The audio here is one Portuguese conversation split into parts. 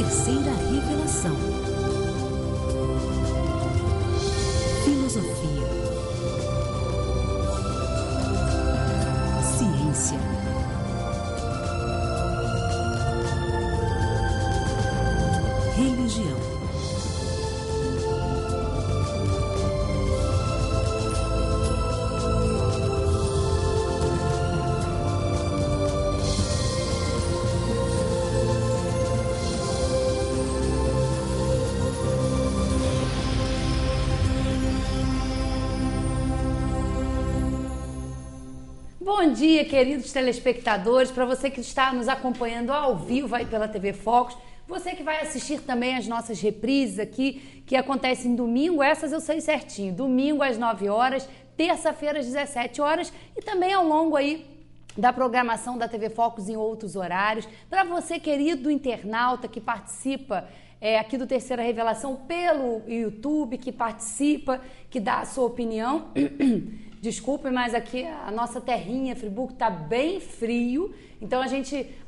Terceira Revelação. Filosofia. Ciência. Religião. Bom dia, queridos telespectadores, para você que está nos acompanhando ao vivo aí pela TV Focus, você que vai assistir também as nossas reprises aqui, que acontecem domingo, essas eu sei certinho, domingo às 9 horas, terça-feira às 17 horas e também ao longo aí da programação da TV Focus em outros horários. Para você, querido internauta que participa aqui do Terceira Revelação pelo YouTube, que participa, que dá a sua opinião. Desculpe, mas aqui a nossa terrinha, Friburgo, está bem frio, então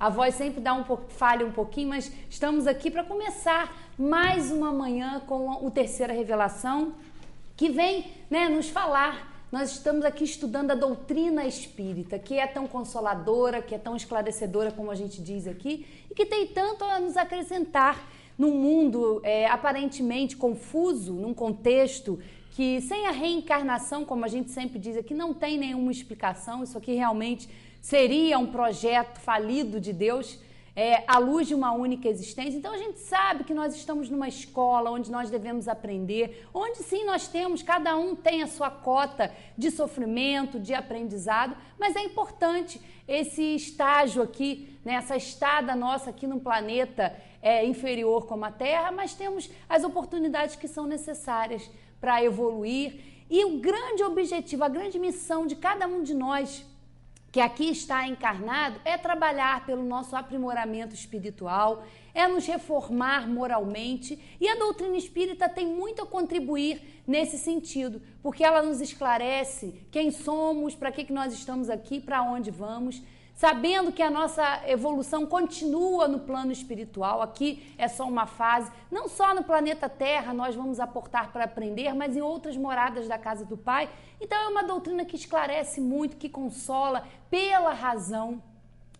a voz sempre falha um pouquinho, mas estamos aqui para começar mais uma manhã com o Terceira Revelação, que vem nos falar. Nós estamos aqui estudando a doutrina espírita, que é tão consoladora, que é tão esclarecedora, como a gente diz aqui, e que tem tanto a nos acrescentar num mundo aparentemente confuso, num contexto que sem a reencarnação, como a gente sempre diz aqui, não tem nenhuma explicação. Isso aqui realmente seria um projeto falido de Deus, à luz de uma única existência. Então a gente sabe que nós estamos numa escola onde nós devemos aprender, onde sim nós temos, cada um tem a sua cota de sofrimento, de aprendizado, mas é importante esse estágio aqui, essa estada nossa aqui no planeta inferior como a Terra, mas temos as oportunidades que são necessárias para evoluir. E o grande objetivo, a grande missão de cada um de nós que aqui está encarnado é trabalhar pelo nosso aprimoramento espiritual, é nos reformar moralmente, e a doutrina espírita tem muito a contribuir nesse sentido, porque ela nos esclarece quem somos, para que nós estamos aqui, para onde vamos, sabendo que a nossa evolução continua no plano espiritual. Aqui é só uma fase, não só no planeta Terra nós vamos aportar para aprender, mas em outras moradas da casa do Pai. Então é uma doutrina que esclarece muito, que consola pela razão,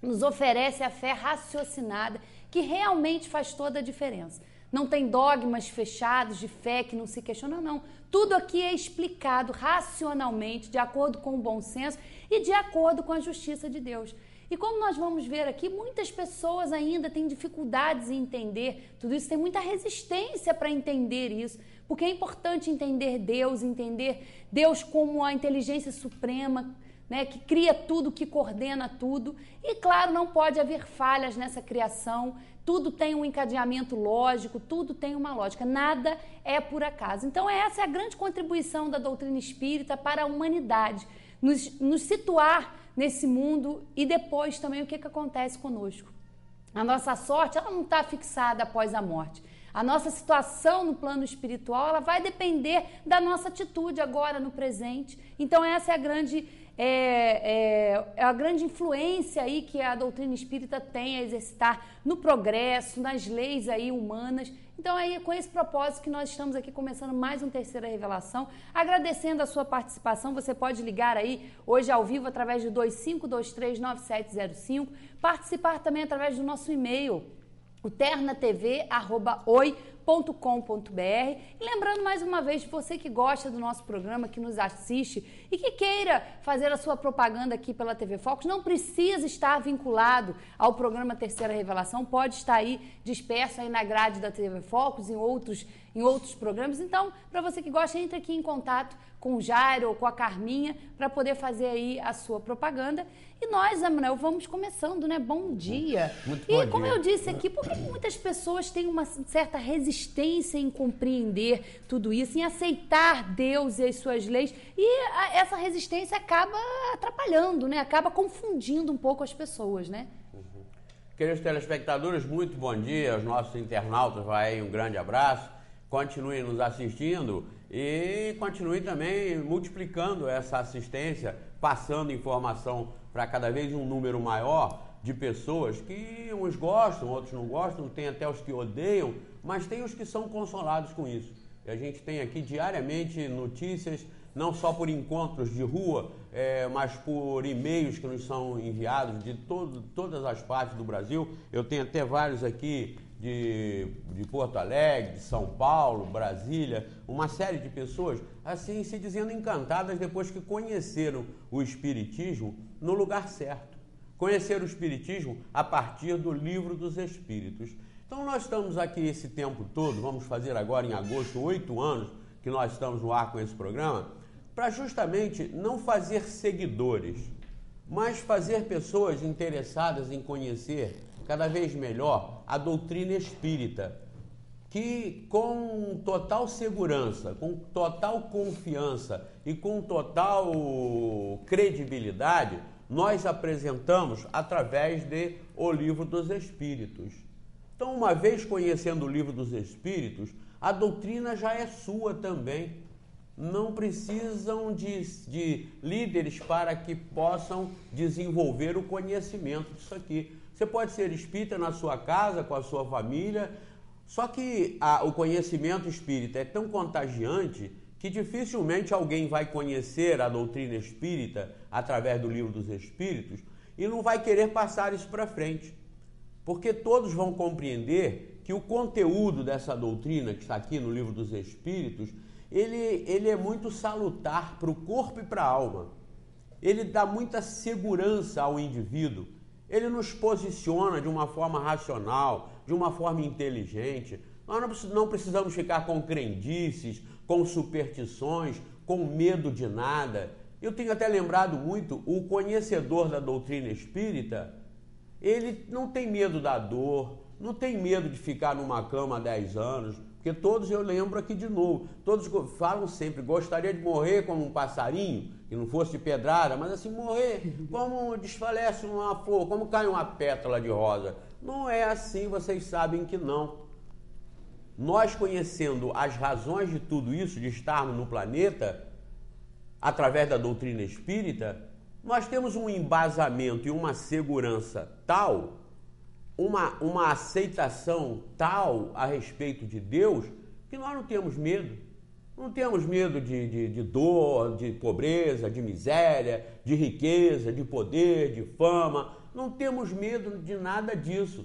nos oferece a fé raciocinada, que realmente faz toda a diferença. Não tem dogmas fechados de fé que não se questionam, não. Tudo aqui é explicado racionalmente, de acordo com o bom senso e de acordo com a justiça de Deus. E como nós vamos ver aqui, muitas pessoas ainda têm dificuldades em entender tudo isso, tem muita resistência para entender isso, porque é importante entender Deus como a inteligência suprema, que cria tudo, que coordena tudo. E claro, não pode haver falhas nessa criação, tudo tem um encadeamento lógico, tudo tem uma lógica, nada é por acaso. Então essa é a grande contribuição da doutrina espírita para a humanidade, nos situar nesse mundo e depois também o que acontece conosco. A nossa sorte, ela não está fixada após a morte. A nossa situação no plano espiritual, ela vai depender da nossa atitude agora no presente. Então essa é a grande influência aí que a doutrina espírita tem a exercitar no progresso, nas leis aí humanas. Então é com esse propósito que nós estamos aqui começando mais um Terceira Revelação, agradecendo a sua participação. Você pode ligar aí hoje ao vivo através de 25239705, participar também através do nosso e-mail, ternatv@oi.com.br. E lembrando mais uma vez, você que gosta do nosso programa, que nos assiste e que queira fazer a sua propaganda aqui pela TV Focus, não precisa estar vinculado ao programa Terceira Revelação, pode estar aí disperso aí na grade da TV Focus, em outros programas. Então, para você que gosta, entre aqui em contato com o Jairo ou com a Carminha para poder fazer aí a sua propaganda. E nós, Emanuel, vamos começando, né? Bom dia. Muito bom dia. E como eu disse aqui, por que muitas pessoas têm uma certa resistência em compreender tudo isso, em aceitar Deus e as suas leis, e essa resistência acaba atrapalhando, né? Acaba confundindo um pouco as pessoas, né? Queridos telespectadores, muito bom dia. Aos nossos internautas, vai aí um grande abraço. Continue nos assistindo e continue também multiplicando essa assistência, passando informação para cada vez um número maior, de pessoas que uns gostam, outros não gostam, tem até os que odeiam, mas tem os que são consolados com isso. E a gente tem aqui diariamente notícias, não só por encontros de rua, mas por e-mails que nos são enviados de todas as partes do Brasil. Eu tenho até vários aqui de Porto Alegre, de São Paulo, Brasília, uma série de pessoas assim se dizendo encantadas depois que conheceram o Espiritismo no lugar certo. Conheceram o Espiritismo a partir do Livro dos Espíritos. Então nós estamos aqui esse tempo todo, vamos fazer agora em agosto 8 anos que nós estamos no ar com esse programa, para justamente não fazer seguidores, mas fazer pessoas interessadas em conhecer cada vez melhor a doutrina espírita, que com total segurança, com total confiança e com total credibilidade, nós apresentamos através de O Livro dos Espíritos. Então, uma vez conhecendo o Livro dos Espíritos, a doutrina já é sua também. Não precisam de líderes para que possam desenvolver o conhecimento disso aqui. Você pode ser espírita na sua casa, com a sua família, só que o conhecimento espírita é tão contagiante que dificilmente alguém vai conhecer a doutrina espírita através do Livro dos Espíritos e não vai querer passar isso para frente. Porque todos vão compreender que o conteúdo dessa doutrina que está aqui no Livro dos Espíritos, ele é muito salutar para o corpo e para a alma. Ele dá muita segurança ao indivíduo. Ele nos posiciona de uma forma racional, de uma forma inteligente. Nós não precisamos ficar com crendices, com superstições, com medo de nada. Eu tenho até lembrado muito, o conhecedor da doutrina espírita, ele não tem medo da dor, não tem medo de ficar numa cama há 10 anos, porque todos, eu lembro aqui de novo, todos falam sempre, gostaria de morrer como um passarinho, que não fosse de pedrada, mas assim, morrer como desfalece uma flor, como cai uma pétala de rosa. Não é assim, vocês sabem que não. Nós conhecendo as razões de tudo isso, de estarmos no planeta, através da doutrina espírita, nós temos um embasamento e uma segurança tal, uma aceitação tal a respeito de Deus, que nós não temos medo. Não temos medo de dor, de pobreza, de miséria, de riqueza, de poder, de fama. Não temos medo de nada disso.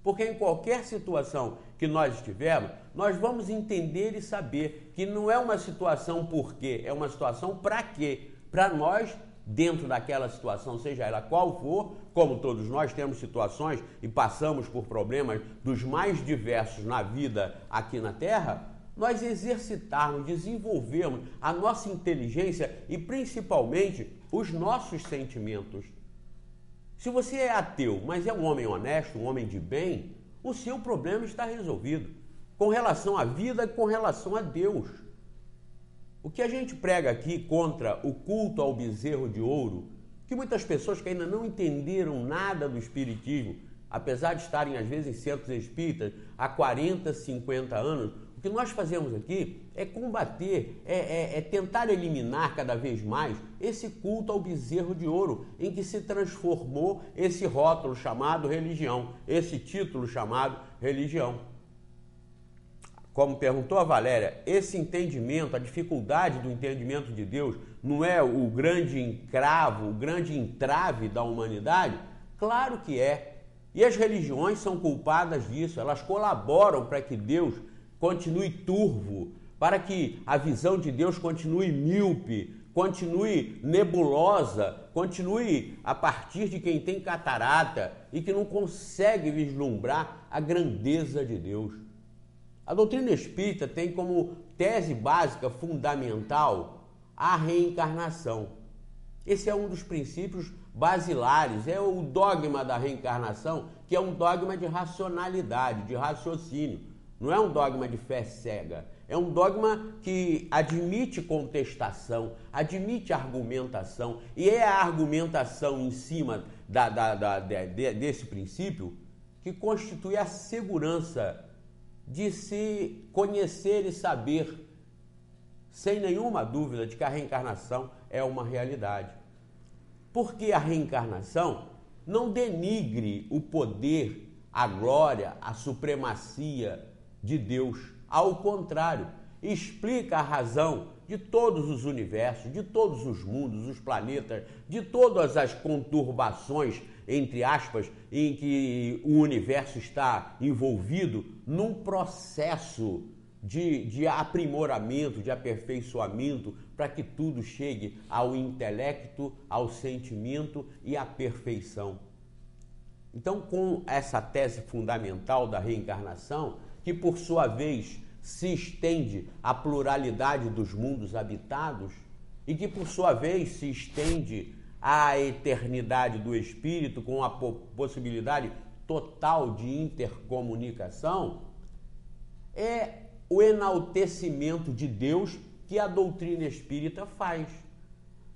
Porque em qualquer situação que nós estivermos, nós vamos entender e saber que não é uma situação por quê, é uma situação para quê. Para nós, dentro daquela situação, seja ela qual for, como todos nós temos situações e passamos por problemas dos mais diversos na vida aqui na Terra, nós exercitarmos, desenvolvermos a nossa inteligência e principalmente os nossos sentimentos. Se você é ateu, mas é um homem honesto, um homem de bem, o seu problema está resolvido com relação à vida e com relação a Deus. O que a gente prega aqui contra o culto ao bezerro de ouro, que muitas pessoas que ainda não entenderam nada do espiritismo, apesar de estarem às vezes em centros espíritas há 40, 50 anos, o que nós fazemos aqui é combater, é tentar eliminar cada vez mais esse culto ao bezerro de ouro, em que se transformou esse rótulo chamado religião, esse título chamado religião. Como perguntou a Valéria, esse entendimento, a dificuldade do entendimento de Deus não é o grande encravo, o grande entrave da humanidade? Claro que é. E as religiões são culpadas disso, elas colaboram para que Deus continue turvo, para que a visão de Deus continue míope, continue nebulosa, continue a partir de quem tem catarata e que não consegue vislumbrar a grandeza de Deus. A doutrina espírita tem como tese básica fundamental a reencarnação. Esse é um dos princípios basilares, é o dogma da reencarnação, que é um dogma de racionalidade, de raciocínio. Não é um dogma de fé cega, é um dogma que admite contestação, admite argumentação, e é a argumentação em cima desse princípio que constitui a segurança de se conhecer e saber, sem nenhuma dúvida, de que a reencarnação é uma realidade. Porque a reencarnação não denigre o poder, a glória, a supremacia de Deus. Ao contrário, explica a razão de todos os universos, de todos os mundos, os planetas, de todas as conturbações, entre aspas, em que o universo está envolvido num processo de aprimoramento, de aperfeiçoamento, para que tudo chegue ao intelecto, ao sentimento e à perfeição. Então, com essa tese fundamental da reencarnação, que por sua vez se estende à pluralidade dos mundos habitados e que por sua vez se estende à eternidade do espírito com a possibilidade total de intercomunicação, é o enaltecimento de Deus que a doutrina espírita faz.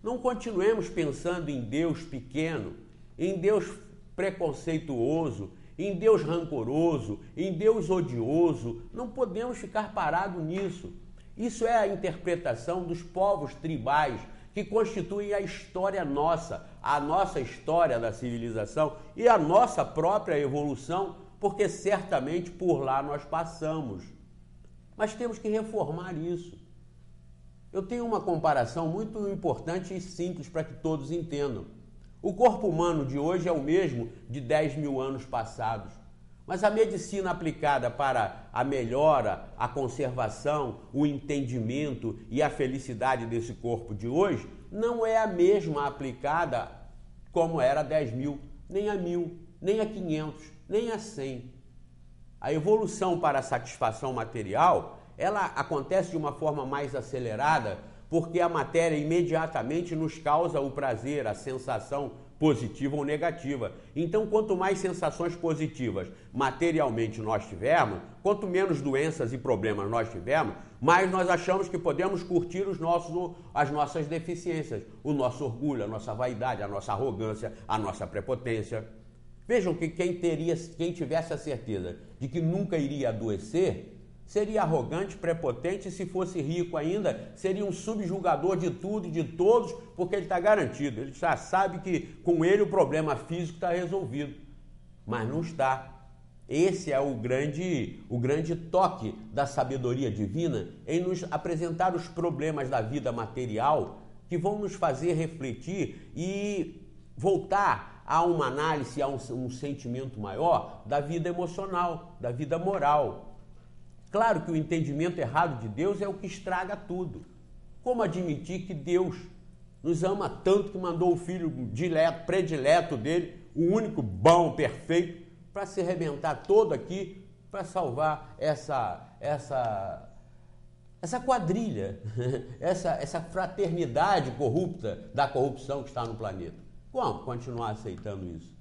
Não continuemos pensando em Deus pequeno, em Deus preconceituoso, em Deus rancoroso, em Deus odioso. Não podemos ficar parados nisso. Isso é a interpretação dos povos tribais que constituem a história nossa, a nossa história da civilização e a nossa própria evolução, porque certamente por lá nós passamos. Mas temos que reformar isso. Eu tenho uma comparação muito importante e simples para que todos entendam. O corpo humano de hoje é o mesmo de 10 mil anos passados, mas a medicina aplicada para a melhora, a conservação, o entendimento e a felicidade desse corpo de hoje não é a mesma aplicada como era 10 mil, nem a 1000, nem a 500, nem a 100. A evolução para a satisfação material, ela acontece de uma forma mais acelerada, porque a matéria imediatamente nos causa o prazer, a sensação positiva ou negativa. Então, quanto mais sensações positivas materialmente nós tivermos, quanto menos doenças e problemas nós tivermos, mais nós achamos que podemos curtir as nossas deficiências, o nosso orgulho, a nossa vaidade, a nossa arrogância, a nossa prepotência. Vejam que quem tivesse a certeza de que nunca iria adoecer, seria arrogante, prepotente, e se fosse rico ainda, seria um subjugador de tudo e de todos, porque ele está garantido. Ele já sabe que com ele o problema físico está resolvido, mas não está. Esse é o grande toque da sabedoria divina em nos apresentar os problemas da vida material que vão nos fazer refletir e voltar a uma análise, a um sentimento maior da vida emocional, da vida moral. Claro que o entendimento errado de Deus é o que estraga tudo. Como admitir que Deus nos ama tanto que mandou o filho predileto dele, o único bom, perfeito, para se arrebentar todo aqui, para salvar essa quadrilha, essa fraternidade corrupta da corrupção que está no planeta? Como continuar aceitando isso?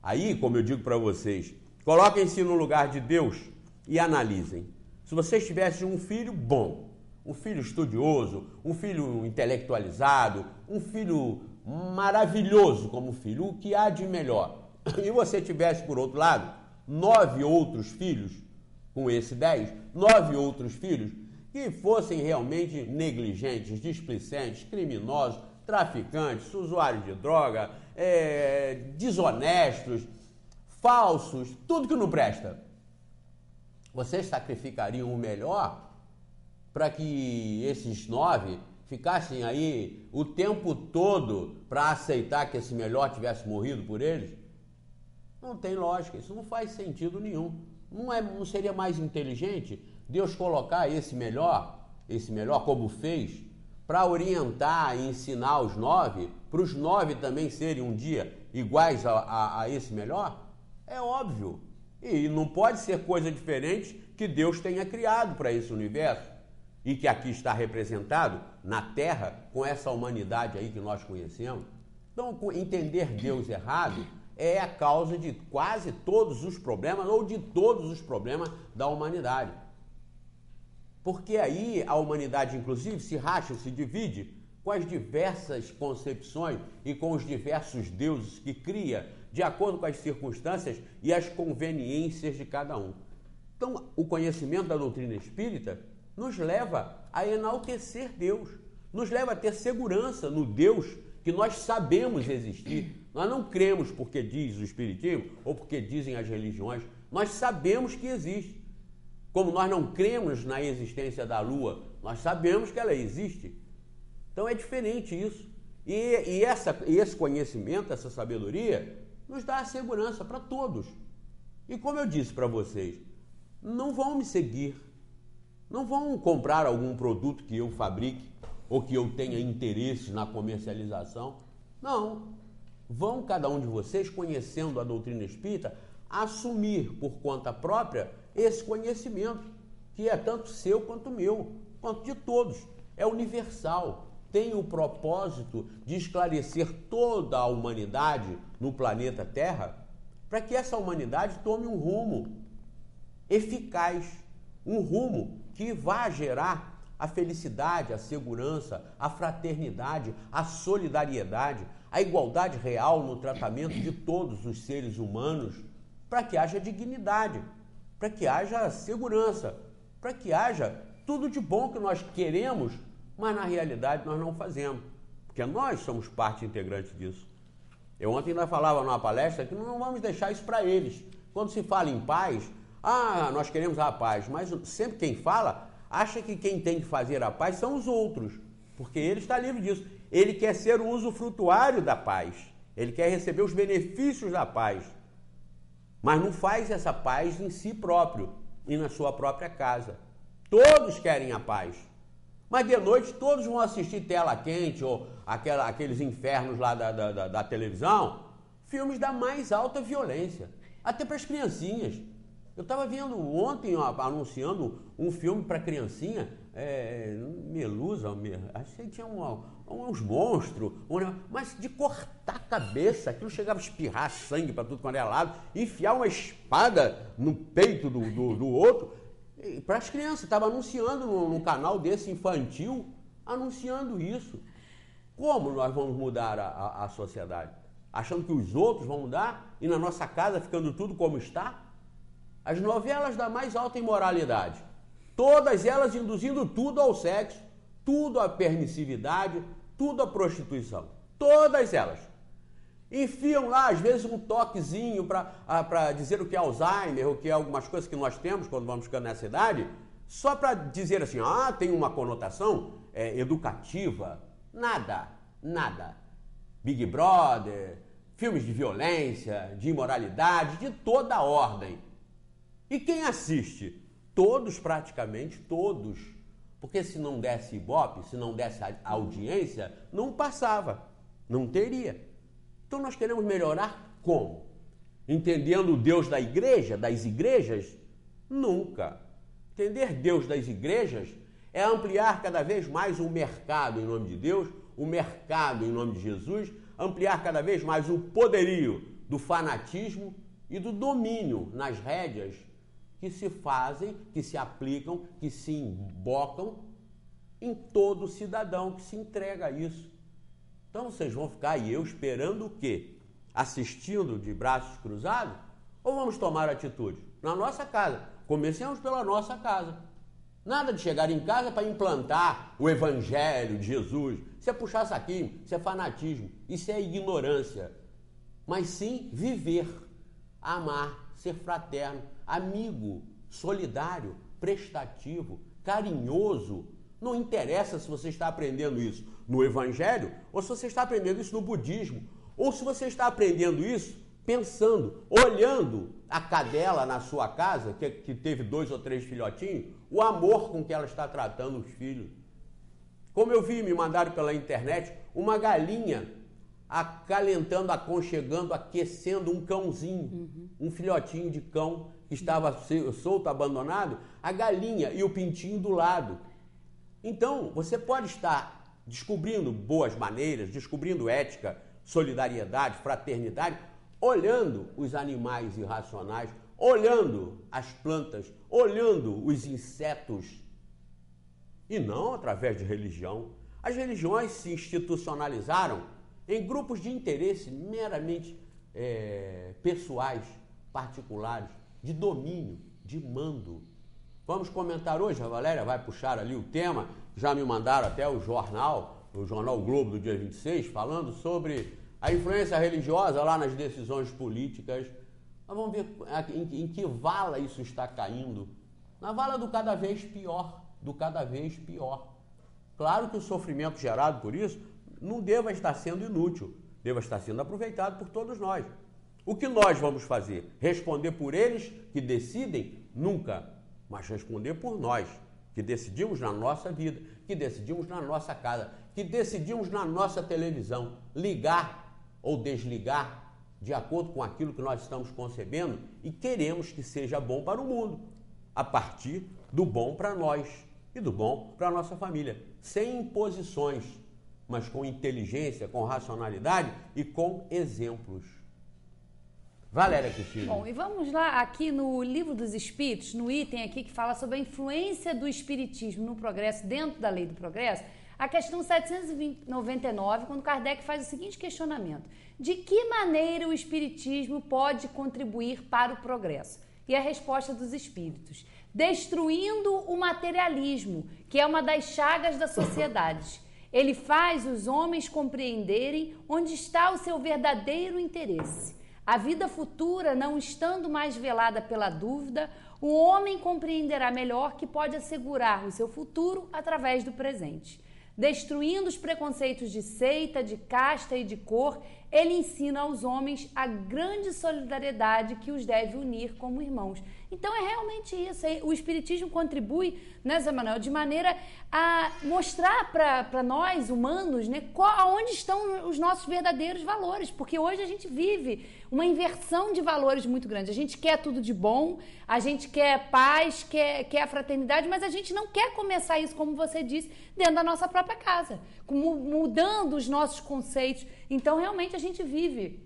Aí, como eu digo para vocês, coloquem-se no lugar de Deus e analisem. Se vocês tivessem um filho bom, um filho estudioso, um filho intelectualizado, um filho maravilhoso como filho, o que há de melhor? E você tivesse, por outro lado, 9 outros filhos, com esse 10, 9 outros filhos, que fossem realmente negligentes, displicentes, criminosos, traficantes, usuários de droga, desonestos, falsos, tudo que não presta. Vocês sacrificariam o melhor para que esses 9 ficassem aí o tempo todo para aceitar que esse melhor tivesse morrido por eles? Não tem lógica, isso não faz sentido nenhum. Não seria mais inteligente Deus colocar esse melhor como fez, para orientar e ensinar os 9, para os 9 também serem um dia iguais a esse melhor? É óbvio. E não pode ser coisa diferente que Deus tenha criado para esse universo e que aqui está representado na Terra com essa humanidade aí que nós conhecemos. Então, entender Deus errado é a causa de quase todos os problemas ou de todos os problemas da humanidade. Porque aí a humanidade, inclusive, se racha, se divide com as diversas concepções e com os diversos deuses que cria de acordo com as circunstâncias e as conveniências de cada um. Então, o conhecimento da doutrina espírita nos leva a enaltecer Deus, nos leva a ter segurança no Deus que nós sabemos existir, Nós não cremos porque diz o Espiritismo ou porque dizem as religiões. Nós sabemos que existe. Como nós não cremos na existência da Lua, nós sabemos que ela existe. Então é diferente isso. E esse conhecimento, essa sabedoria, nos dá a segurança para todos. E como eu disse para vocês, não vão me seguir, não vão comprar algum produto que eu fabrique ou que eu tenha interesse na comercialização. Não. Vão cada um de vocês, conhecendo a doutrina espírita, assumir por conta própria esse conhecimento, que é tanto seu quanto meu, quanto de todos. É universal. Tem o propósito de esclarecer toda a humanidade no planeta Terra, para que essa humanidade tome um rumo eficaz, um rumo que vá gerar a felicidade, a segurança, a fraternidade, a solidariedade, a igualdade real no tratamento de todos os seres humanos, para que haja dignidade, para que haja segurança, para que haja tudo de bom que nós queremos, mas na realidade nós não fazemos, porque nós somos parte integrante disso. Eu ontem ainda falava numa palestra que não vamos deixar isso para eles. Quando se fala em paz, nós queremos a paz, mas sempre quem fala acha que quem tem que fazer a paz são os outros, porque ele está livre disso. Ele quer ser o usufrutuário da paz, ele quer receber os benefícios da paz, mas não faz essa paz em si próprio e na sua própria casa. Todos querem a paz, mas de noite todos vão assistir Tela Quente ou aqueles infernos lá da televisão, filmes da mais alta violência, até para as criancinhas. Eu estava vendo ontem, anunciando um filme para criancinha, Melusa, acho que tinha uns monstros, mas de cortar a cabeça, aquilo chegava a espirrar sangue para tudo quanto é lado, enfiar uma espada no peito do outro, para as crianças. Estava anunciando num canal desse infantil, anunciando isso. Como nós vamos mudar a sociedade? Achando que os outros vão mudar e na nossa casa ficando tudo como está? As novelas da mais alta imoralidade, todas elas induzindo tudo ao sexo, tudo à permissividade, tudo à prostituição. Todas elas. Enfiam lá, às vezes, um toquezinho para dizer o que é Alzheimer, o que é algumas coisas que nós temos quando vamos ficando nessa idade, só para dizer assim, tem uma conotação educativa. Nada. Big Brother, filmes de violência, de imoralidade, de toda a ordem. E quem assiste? Todos, praticamente todos. Porque se não desse Ibope, se não desse audiência, não passava, não teria. Então nós queremos melhorar como? Entendendo o Deus da igreja, das igrejas? Nunca. Entender Deus das igrejas é ampliar cada vez mais o mercado em nome de Deus, o mercado em nome de Jesus, ampliar cada vez mais o poderio do fanatismo e do domínio nas rédeas que se fazem, que se aplicam, que se embocam em todo cidadão que se entrega a isso. Então vocês vão ficar e eu esperando o quê? Assistindo de braços cruzados? Ou vamos tomar atitude? Na nossa casa. Comecemos pela nossa casa. Nada de chegar em casa para implantar o evangelho de Jesus. Isso é puxar saquinho, isso é fanatismo, isso é ignorância. Mas sim viver, amar, ser fraterno, amigo, solidário, prestativo, carinhoso. Não interessa se você está aprendendo isso no Evangelho ou se você está aprendendo isso no budismo, ou se você está aprendendo isso pensando, olhando a cadela na sua casa, que teve 2 ou 3 filhotinhos, o amor com que ela está tratando os filhos. Como eu vi, me mandaram pela internet, uma galinha acalentando, aconchegando, aquecendo um cãozinho, um filhotinho de cão que estava solto, abandonado, a galinha e o pintinho do lado. Então, você pode estar descobrindo boas maneiras, descobrindo ética, solidariedade, fraternidade, olhando os animais irracionais, olhando as plantas, olhando os insetos, e não através de religião. As religiões se institucionalizaram em grupos de interesse meramente pessoais, particulares, de domínio, de mando. Vamos comentar hoje, a Valéria vai puxar ali o tema, já me mandaram até o jornal O Globo do dia 26, falando sobre A influência religiosa lá nas decisões políticas. Nós vamos ver em que vala isso está caindo. Na vala do cada vez pior, do cada vez pior. Claro que o sofrimento gerado por isso não deva estar sendo inútil, deva estar sendo aproveitado por todos nós. O que nós vamos fazer? Responder por eles que decidem? Nunca, mas responder por nós, que decidimos na nossa vida, que decidimos na nossa casa, que decidimos na nossa televisão, ligar ou desligar de acordo com aquilo que nós estamos concebendo e queremos que seja bom para o mundo, a partir do bom para nós e do bom para a nossa família, sem imposições, mas com inteligência, com racionalidade e com exemplos. Valéria Cristina. Bom, e vamos lá aqui no Livro dos Espíritos, no item aqui que fala sobre a influência do espiritismo no progresso, dentro da lei do progresso, a questão 799, quando Kardec faz o seguinte questionamento: de que maneira o espiritismo pode contribuir para o progresso? E a resposta dos espíritos: destruindo o materialismo, que é uma das chagas da sociedade. Ele faz os homens compreenderem onde está o seu verdadeiro interesse. A vida futura, não estando mais velada pela dúvida, o homem compreenderá melhor que pode assegurar o seu futuro através do presente. Destruindo os preconceitos de seita, de casta e de cor, ele ensina aos homens a grande solidariedade que os deve unir como irmãos. Então é realmente isso. O Espiritismo contribui, né, Zé Manuel, de maneira a mostrar para nós, humanos, né, onde estão os nossos verdadeiros valores. Porque hoje a gente vive uma inversão de valores muito grande. A gente quer tudo de bom, a gente quer paz, quer a fraternidade, mas a gente não quer começar isso, como você disse, dentro da nossa própria casa, mudando os nossos conceitos. Então, realmente, a gente vive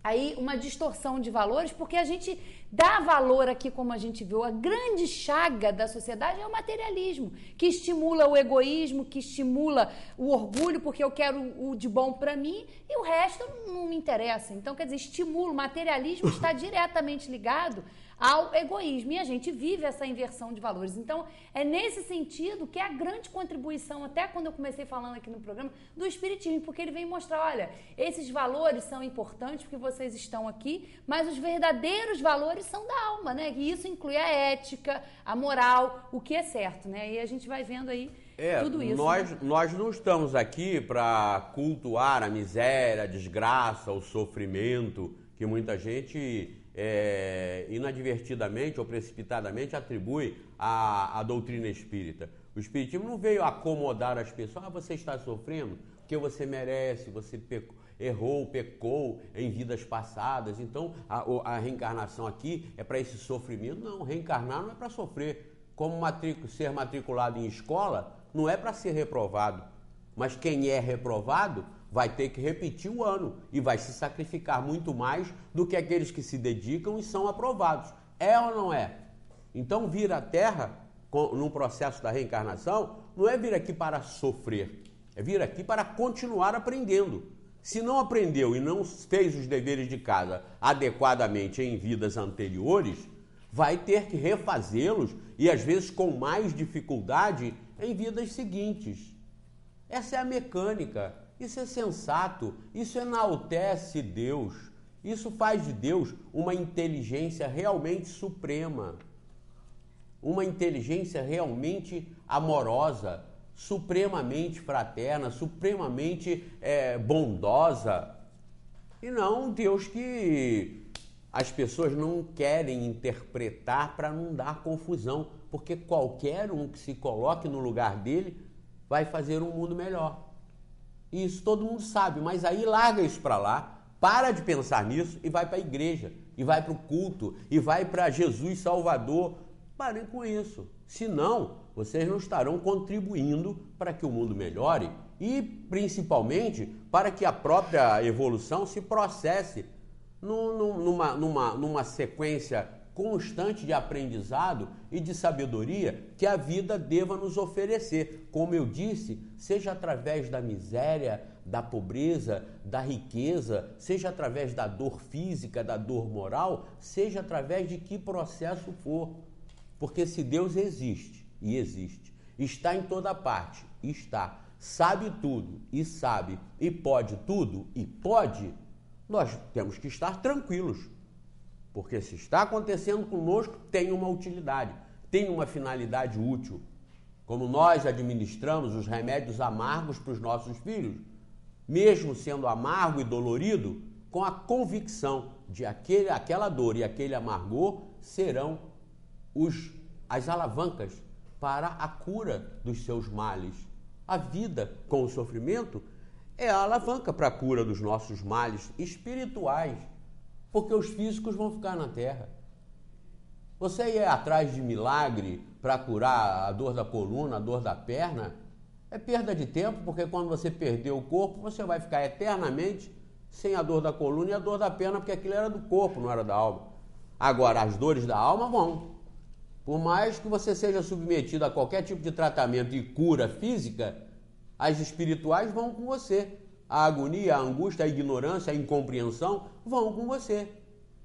aí uma distorção de valores, porque a gente dá valor aqui, como a gente viu, a grande chaga da sociedade é o materialismo, que estimula o egoísmo, que estimula o orgulho, porque eu quero o de bom para mim e o resto não me interessa. Então, quer dizer, estimula, o materialismo está diretamente ligado ao egoísmo, e a gente vive essa inversão de valores. Então, é nesse sentido que é a grande contribuição, até quando eu comecei falando aqui no programa, do Espiritismo, porque ele vem mostrar, olha, esses valores são importantes porque vocês estão aqui, mas os verdadeiros valores são da alma, né? E isso inclui a ética, a moral, o que é certo, né? E a gente vai vendo aí tudo isso. Nós não estamos aqui para cultuar a miséria, a desgraça, o sofrimento, que muita gente inadvertidamente ou precipitadamente atribui à doutrina espírita. O espiritismo não veio acomodar as pessoas. Você está sofrendo porque você merece, você pecou em vidas passadas, então a reencarnação aqui é para esse sofrimento. Não, reencarnar não é para sofrer. Como ser matriculado em escola não é para ser reprovado, mas quem é reprovado vai ter que repetir o ano e vai se sacrificar muito mais do que aqueles que se dedicam e são aprovados. É ou não é? Então, vir à Terra, no processo da reencarnação, não é vir aqui para sofrer, é vir aqui para continuar aprendendo. Se não aprendeu e não fez os deveres de casa adequadamente em vidas anteriores, vai ter que refazê-los e, às vezes, com mais dificuldade em vidas seguintes. Essa é a mecânica. Isso é sensato, isso enaltece Deus, isso faz de Deus uma inteligência realmente suprema, uma inteligência realmente amorosa, supremamente fraterna, supremamente bondosa, e não um Deus que as pessoas não querem interpretar para não dar confusão, porque qualquer um que se coloque no lugar dele vai fazer um mundo melhor. Isso todo mundo sabe, mas aí larga isso para lá, para de pensar nisso e vai para a igreja, e vai para o culto, e vai para Jesus Salvador. Parem com isso. Senão, vocês não estarão contribuindo para que o mundo melhore e, principalmente, para que a própria evolução se processe numa sequência constante de aprendizado e de sabedoria que a vida deva nos oferecer. Como eu disse, seja através da miséria, da pobreza, da riqueza, seja através da dor física, da dor moral, seja através de que processo for. Porque se Deus existe, e existe, está em toda parte, está, sabe tudo, e sabe, e pode tudo, e pode, nós temos que estar tranquilos, porque se está acontecendo conosco, tem uma utilidade, tem uma finalidade útil. Como nós administramos os remédios amargos para os nossos filhos, mesmo sendo amargo e dolorido, com a convicção de aquela dor e aquele amargor serão as alavancas para a cura dos seus males. A vida com o sofrimento é a alavanca para a cura dos nossos males espirituais, porque os físicos vão ficar na terra. Você ir atrás de milagre para curar a dor da coluna, a dor da perna, é perda de tempo, porque quando você perder o corpo, você vai ficar eternamente sem a dor da coluna e a dor da perna, porque aquilo era do corpo, não era da alma. Agora, as dores da alma vão. Por mais que você seja submetido a qualquer tipo de tratamento e cura física, as espirituais vão com você. A agonia, a angústia, a ignorância, a incompreensão vão com você.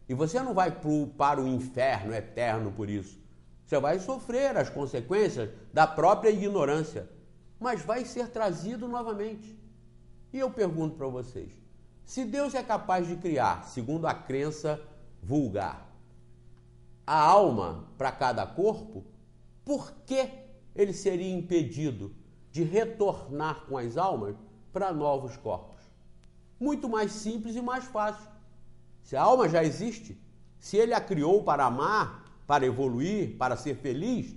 E você não vai para o inferno eterno por isso. Você vai sofrer as consequências da própria ignorância, mas vai ser trazido novamente. E eu pergunto para vocês, se Deus é capaz de criar, segundo a crença vulgar, a alma para cada corpo, por que ele seria impedido de retornar com as almas para novos corpos? Muito mais simples e mais fácil. Se a alma já existe, se ele a criou para amar, para evoluir, para ser feliz,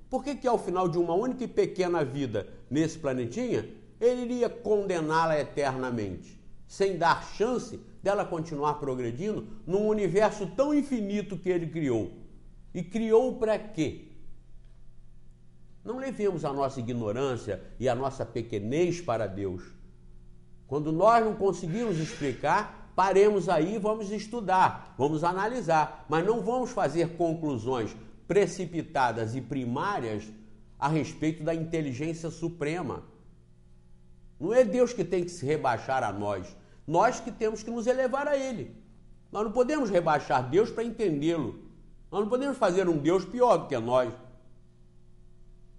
por que ao final de uma única e pequena vida nesse planetinha, ele iria condená-la eternamente, sem dar chance dela continuar progredindo num universo tão infinito que ele criou? E criou para quê? Não levemos a nossa ignorância e a nossa pequenez para Deus. Quando nós não conseguirmos explicar, paremos aí e vamos estudar, vamos analisar, mas não vamos fazer conclusões precipitadas e primárias a respeito da inteligência suprema. Não é Deus que tem que se rebaixar a nós que temos que nos elevar a Ele. Nós não podemos rebaixar Deus para entendê-lo. Nós não podemos fazer um Deus pior do que nós.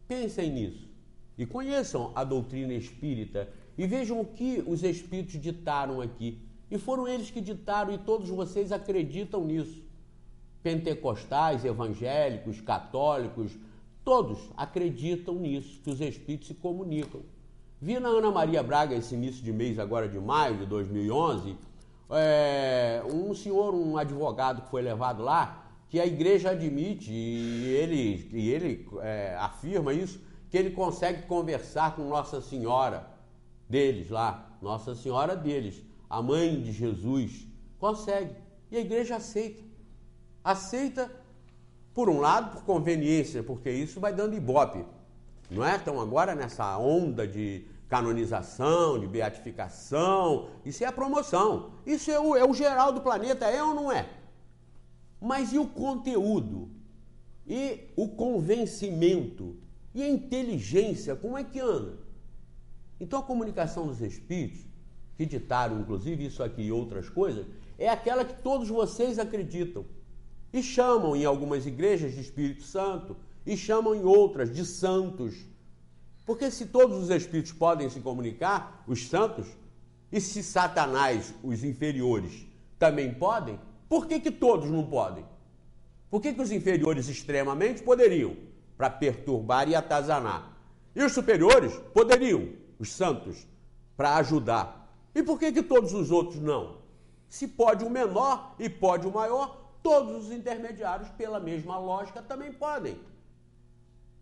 Pensem nisso e conheçam a doutrina espírita e vejam o que os espíritos ditaram aqui. E foram eles que ditaram e todos vocês acreditam nisso. Pentecostais, evangélicos, católicos, todos acreditam nisso, que os espíritos se comunicam. Vi na Ana Maria Braga, esse início de mês agora de maio de 2011, um advogado que foi levado lá, que a igreja admite, e ele afirma isso, que ele consegue conversar com Nossa Senhora deles lá, Nossa Senhora deles, a mãe de Jesus, consegue. E a igreja aceita. Aceita, por um lado, por conveniência, porque isso vai dando ibope, não é? Então agora nessa onda de canonização, de beatificação, isso é a promoção, isso é o geral do planeta, é ou não é? Mas e o conteúdo? E o convencimento? E a inteligência? Como é que anda? Então a comunicação dos espíritos, que ditaram inclusive isso aqui e outras coisas, é aquela que todos vocês acreditam. E chamam em algumas igrejas de Espírito Santo, e chamam em outras de santos. Porque se todos os espíritos podem se comunicar, os santos, e se Satanás, os inferiores, também podem, por que todos não podem? Por que os inferiores extremamente poderiam, para perturbar e atazanar? E os superiores poderiam, os santos, para ajudar. E por que todos os outros não? Se pode o menor e pode o maior, todos os intermediários, pela mesma lógica, também podem.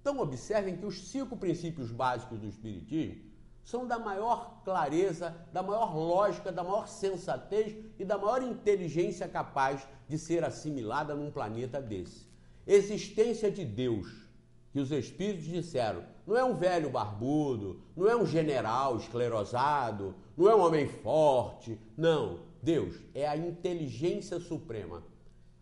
Então observem que os 5 princípios básicos do Espiritismo são da maior clareza, da maior lógica, da maior sensatez e da maior inteligência capaz de ser assimilada num planeta desse. Existência de Deus, que os espíritos disseram, não é um velho barbudo, não é um general esclerosado, não é um homem forte, não. Deus é a inteligência suprema,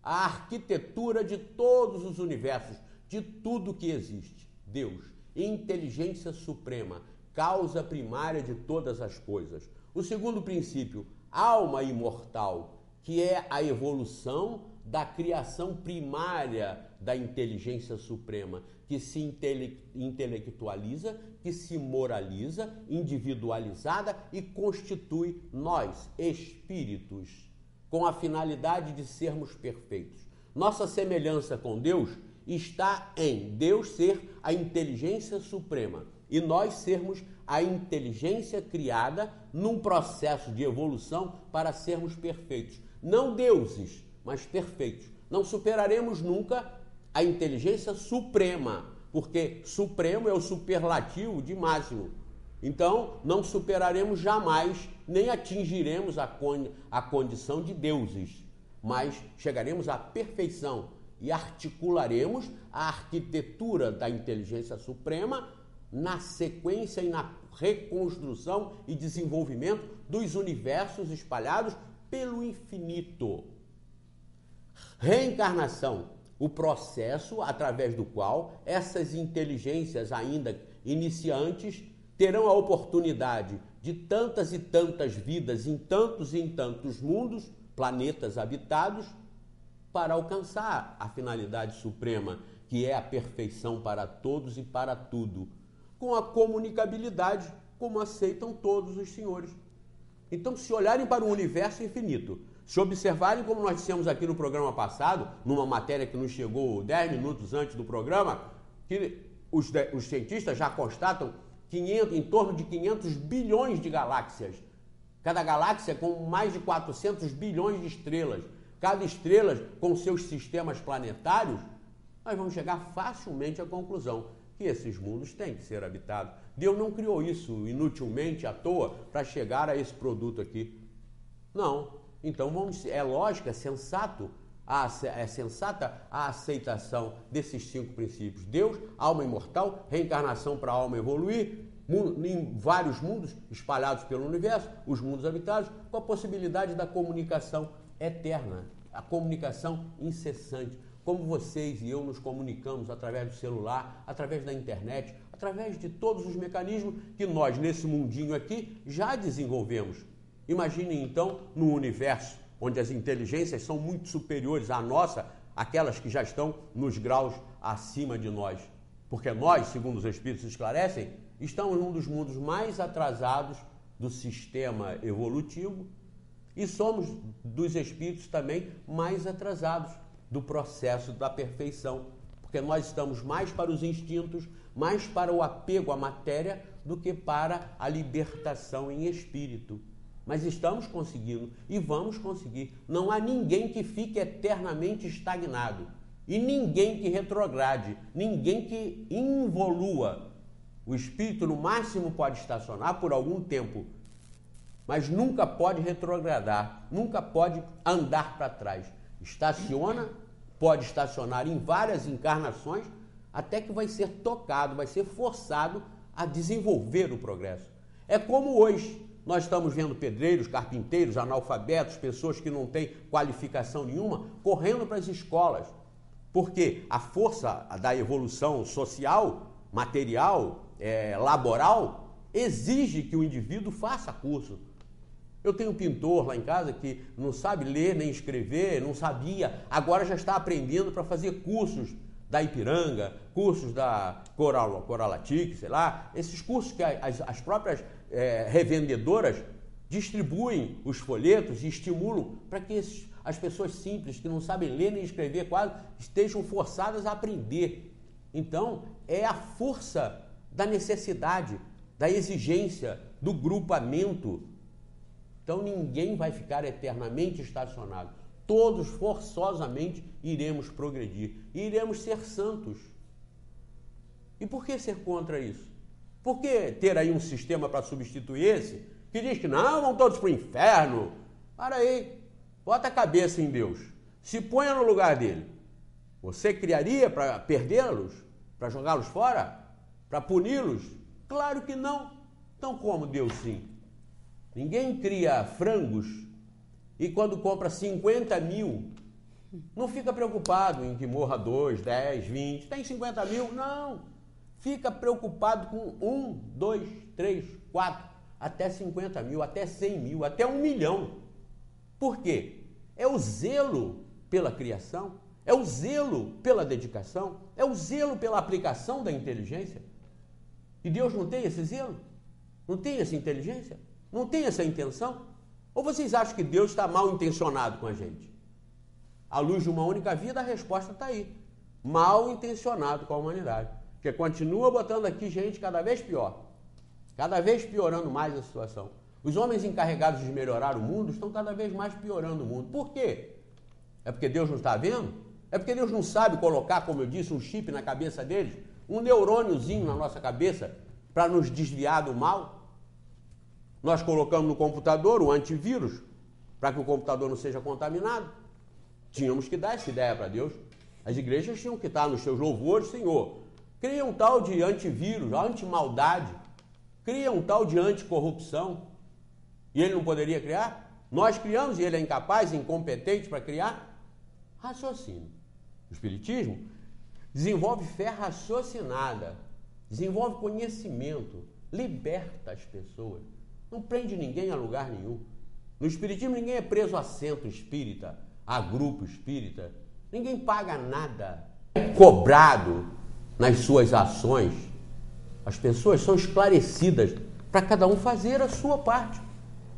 a arquitetura de todos os universos, de tudo que existe. Deus, inteligência suprema, causa primária de todas as coisas. O segundo princípio, alma imortal, que é a evolução da criação primária da inteligência suprema, que se intelectualiza, que se moraliza, individualizada e constitui nós, espíritos. com a finalidade de sermos perfeitos. Nossa semelhança com Deus está em Deus ser a inteligência suprema e nós sermos a inteligência criada num processo de evolução para sermos perfeitos. Não deuses, mas perfeitos. Não superaremos nunca a inteligência suprema, porque supremo é o superlativo de máximo. Então, não superaremos jamais, nem atingiremos a condição de deuses, mas chegaremos à perfeição e articularemos a arquitetura da inteligência suprema na sequência e na reconstrução e desenvolvimento dos universos espalhados pelo infinito. Reencarnação, o processo através do qual essas inteligências ainda iniciantes terão a oportunidade de tantas e tantas vidas em tantos mundos, planetas habitados, para alcançar a finalidade suprema, que é a perfeição para todos e para tudo, com a comunicabilidade, como aceitam todos os senhores. Então, se olharem para o universo infinito, se observarem como nós dissemos aqui no programa passado, numa matéria que nos chegou 10 minutos antes do programa, que os cientistas já constatam em torno de 500 bilhões de galáxias. Cada galáxia com mais de 400 bilhões de estrelas. Cada estrela com seus sistemas planetários, nós vamos chegar facilmente à conclusão que esses mundos têm que ser habitados. Deus não criou isso inutilmente, à toa, para chegar a esse produto aqui. Não. Então, é lógico, é sensata a aceitação desses 5 princípios. Deus, alma imortal, reencarnação para a alma evoluir, em vários mundos espalhados pelo universo, os mundos habitados, com a possibilidade da comunicação eterna, a comunicação incessante, como vocês e eu nos comunicamos através do celular, através da internet, através de todos os mecanismos que nós, nesse mundinho aqui, já desenvolvemos. Imaginem, então, no universo, onde as inteligências são muito superiores à nossa, aquelas que já estão nos graus acima de nós. Porque nós, segundo os Espíritos esclarecem, estamos num dos mundos mais atrasados do sistema evolutivo e somos dos Espíritos também mais atrasados do processo da perfeição, porque nós estamos mais para os instintos, mais para o apego à matéria do que para a libertação em espírito. Mas estamos conseguindo e vamos conseguir. Não há ninguém que fique eternamente estagnado e ninguém que retrograde, ninguém que involua. O espírito no máximo pode estacionar por algum tempo, mas nunca pode retrogradar, nunca pode andar para trás. Estaciona, pode estacionar em várias encarnações, até que vai ser tocado, vai ser forçado a desenvolver o progresso. É como hoje, nós estamos vendo pedreiros, carpinteiros, analfabetos, pessoas que não têm qualificação nenhuma, correndo para as escolas. Porque a força da evolução social, material, laboral, exige que o indivíduo faça curso. Eu tenho um pintor lá em casa que não sabe ler nem escrever, não sabia, agora já está aprendendo para fazer cursos da Ipiranga, cursos da Coralatic, sei lá, esses cursos que as próprias revendedoras distribuem os folhetos e estimulam para que as pessoas simples, que não sabem ler nem escrever quase, estejam forçadas a aprender. Então, é a força da necessidade, da exigência, do grupamento. Então, ninguém vai ficar eternamente estacionado. Todos forçosamente iremos progredir e iremos ser santos. E por que ser contra isso? Por que ter aí um sistema para substituir esse que diz que não, vão todos para o inferno? Para aí, bota a cabeça em Deus, se ponha no lugar dele. Você criaria para perdê-los? Para jogá-los fora? Para puni-los? Claro que não. Então como Deus sim? Ninguém cria frangos e quando compra 50 mil, não fica preocupado em que morra 2, 10, 20, tem 50 mil, não. Fica preocupado com 1, 2, 3, 4, até 50 mil, até 100 mil, até 1 milhão. Por quê? É o zelo pela criação, é o zelo pela dedicação, é o zelo pela aplicação da inteligência. E Deus não tem esse zelo? Não tem essa inteligência? Não tem essa intenção? Ou vocês acham que Deus está mal intencionado com a gente? À luz de uma única vida, a resposta está aí. Mal intencionado com a humanidade. Porque continua botando aqui gente cada vez pior. Cada vez piorando mais a situação. Os homens encarregados de melhorar o mundo estão cada vez mais piorando o mundo. Por quê? É porque Deus não está vendo? É porque Deus não sabe colocar, como eu disse, um chip na cabeça deles? Um neurôniozinho na nossa cabeça para nos desviar do mal? Nós colocamos no computador o antivírus para que o computador não seja contaminado. Tínhamos que dar essa ideia para Deus. As igrejas tinham que estar nos seus louvores, Senhor. Cria um tal de antivírus, antimaldade. Cria um tal de anticorrupção. E ele não poderia criar? Nós criamos e ele é incapaz, incompetente para criar? Raciocínio. O Espiritismo desenvolve fé raciocinada, desenvolve conhecimento, liberta as pessoas. Não prende ninguém a lugar nenhum. No Espiritismo ninguém é preso a centro espírita, a grupo espírita. Ninguém paga nada. É cobrado nas suas ações. As pessoas são esclarecidas para cada um fazer a sua parte.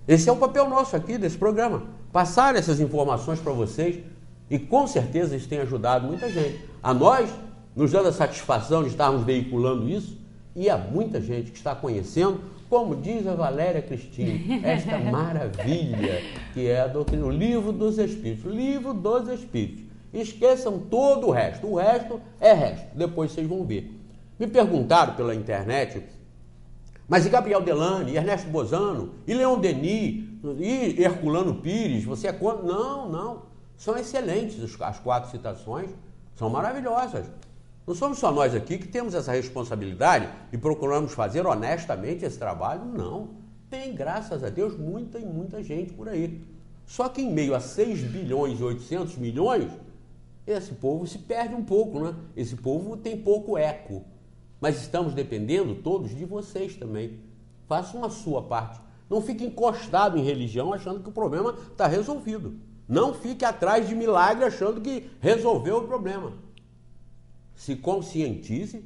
Esse é o papel nosso aqui desse programa. Passar essas informações para vocês e com certeza isso tem ajudado muita gente. A nós, nos dando a satisfação de estarmos veiculando isso e a muita gente que está conhecendo, como diz a Valéria Cristina, esta maravilha que é a doutrina, o Livro dos Espíritos. Livro dos Espíritos. Esqueçam todo o resto é resto, depois vocês vão ver. Me perguntaram pela internet, mas e Gabriel Delane, e Ernesto Bozano, e Leon Denis, e Herculano Pires, você é contra? Não, são excelentes as 4 citações, são maravilhosas. Não somos só nós aqui que temos essa responsabilidade e procuramos fazer honestamente esse trabalho, não. Tem, graças a Deus, muita e muita gente por aí. Só que em meio a 6 bilhões e 800 milhões, esse povo se perde um pouco, né? Esse povo tem pouco eco. Mas estamos dependendo todos de vocês também. Façam a sua parte. Não fique encostado em religião achando que o problema está resolvido. Não fique atrás de milagre achando que resolveu o problema. Se conscientize,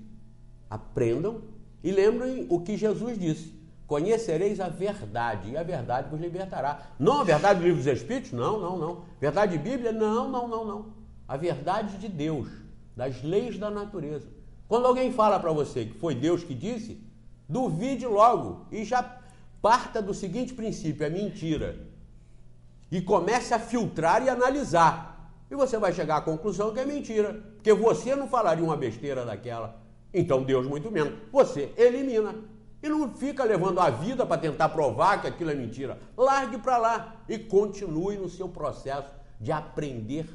aprendam e lembrem o que Jesus disse. Conhecereis a verdade e a verdade vos libertará. Não a verdade do Livro dos Espíritos? Não. Verdade de Bíblia? Não. A verdade de Deus, das leis da natureza. Quando alguém fala para você que foi Deus que disse, duvide logo e já parta do seguinte princípio, é mentira. E comece a filtrar e analisar. E você vai chegar à conclusão que é mentira, porque você não falaria uma besteira daquela. Então Deus muito menos. Você elimina. E não fica levando a vida para tentar provar que aquilo é mentira. Largue para lá e continue no seu processo de aprender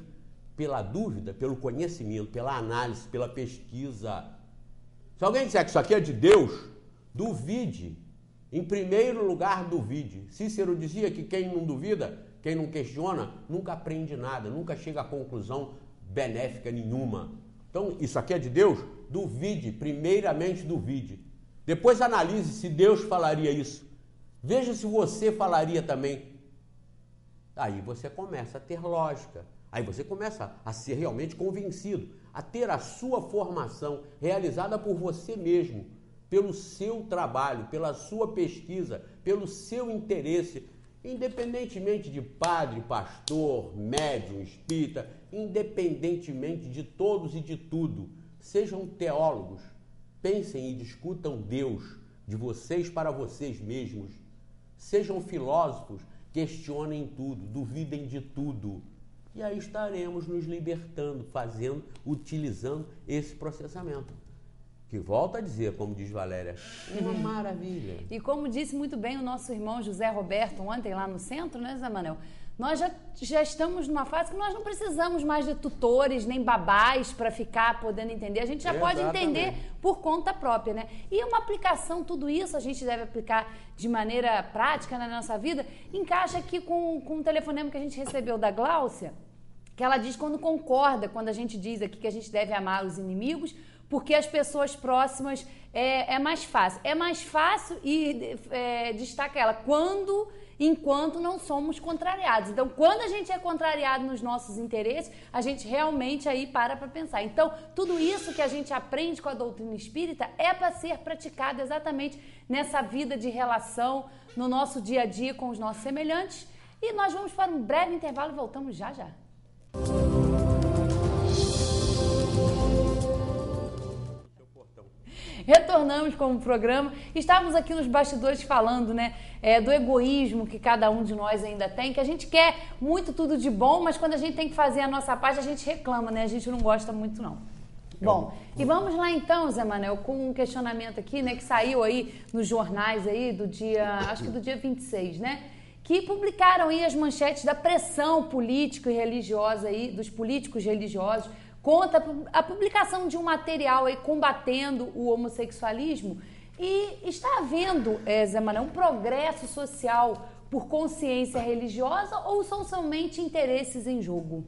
pela dúvida, pelo conhecimento, pela análise, pela pesquisa. Se alguém disser que isso aqui é de Deus, duvide. Em primeiro lugar, duvide. Cícero dizia que quem não duvida, quem não questiona, nunca aprende nada, nunca chega a conclusão benéfica nenhuma. Então, isso aqui é de Deus? Duvide, primeiramente duvide. Depois analise se Deus falaria isso. Veja se você falaria também. Aí você começa a ter lógica. Aí você começa a ser realmente convencido, a ter a sua formação realizada por você mesmo, pelo seu trabalho, pela sua pesquisa, pelo seu interesse, independentemente de padre, pastor, médium, espírita, independentemente de todos e de tudo. Sejam teólogos, pensem e discutam Deus de vocês para vocês mesmos. Sejam filósofos, questionem tudo, duvidem de tudo. E aí estaremos nos libertando, utilizando esse processamento. Que volta a dizer, como diz Valéria, uma maravilha. E como disse muito bem o nosso irmão José Roberto ontem lá no centro, né, Zé Manel? Nós já estamos numa fase que nós não precisamos mais de tutores, nem babás para ficar podendo entender. A gente já pode entender por conta própria, né? E uma aplicação, tudo isso a gente deve aplicar de maneira prática na nossa vida. Encaixa aqui com um telefonema que a gente recebeu da Gláucia, que ela diz quando concorda, quando a gente diz aqui que a gente deve amar os inimigos, porque as pessoas próximas é mais fácil. É mais fácil e destaca ela, enquanto não somos contrariados. Então, quando a gente é contrariado nos nossos interesses, a gente realmente aí para pensar. Então, tudo isso que a gente aprende com a doutrina espírita é para ser praticado exatamente nessa vida de relação, no nosso dia a dia com os nossos semelhantes E nós vamos para um breve intervalo e voltamos já já. Retornamos com o programa. Estávamos aqui nos bastidores falando, né, do egoísmo que cada um de nós ainda tem, que a gente quer muito tudo de bom, mas quando a gente tem que fazer a nossa parte, a gente reclama, né? A gente não gosta muito, não. Bom, e vamos lá então, Zé Manel, com um questionamento aqui, né, que saiu aí nos jornais aí do dia, acho que do dia 26, né? Que publicaram aí as manchetes da pressão política e religiosa aí, dos políticos religiosos, contra a publicação de um material aí combatendo o homossexualismo. E está havendo, Zé Manel, um progresso social por consciência religiosa ou são somente interesses em jogo?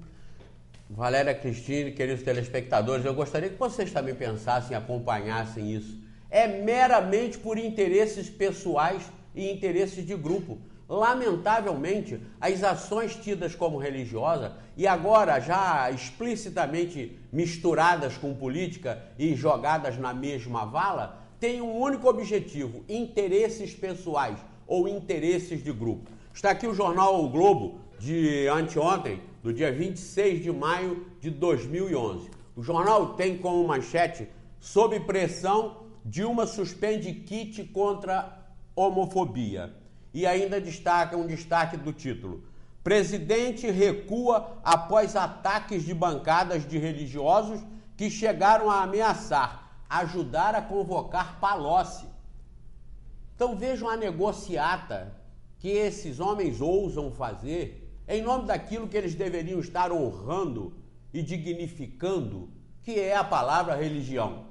Valéria, Cristine, queridos telespectadores, eu gostaria que vocês também pensassem e acompanhassem isso. É meramente por interesses pessoais e interesses de grupo. Lamentavelmente, as ações tidas como religiosas e agora já explicitamente misturadas com política e jogadas na mesma vala, têm um único objetivo: interesses pessoais ou interesses de grupo. Está aqui o jornal O Globo de anteontem, do dia 26 de maio de 2011. O jornal tem como manchete: sob pressão, Dilma suspende kit contra homofobia. E ainda destaca um destaque do título: presidente recua após ataques de bancadas de religiosos que chegaram a ameaçar ajudar a convocar Palocci. Então vejam a negociata que esses homens ousam fazer em nome daquilo que eles deveriam estar honrando e dignificando, que é a palavra religião.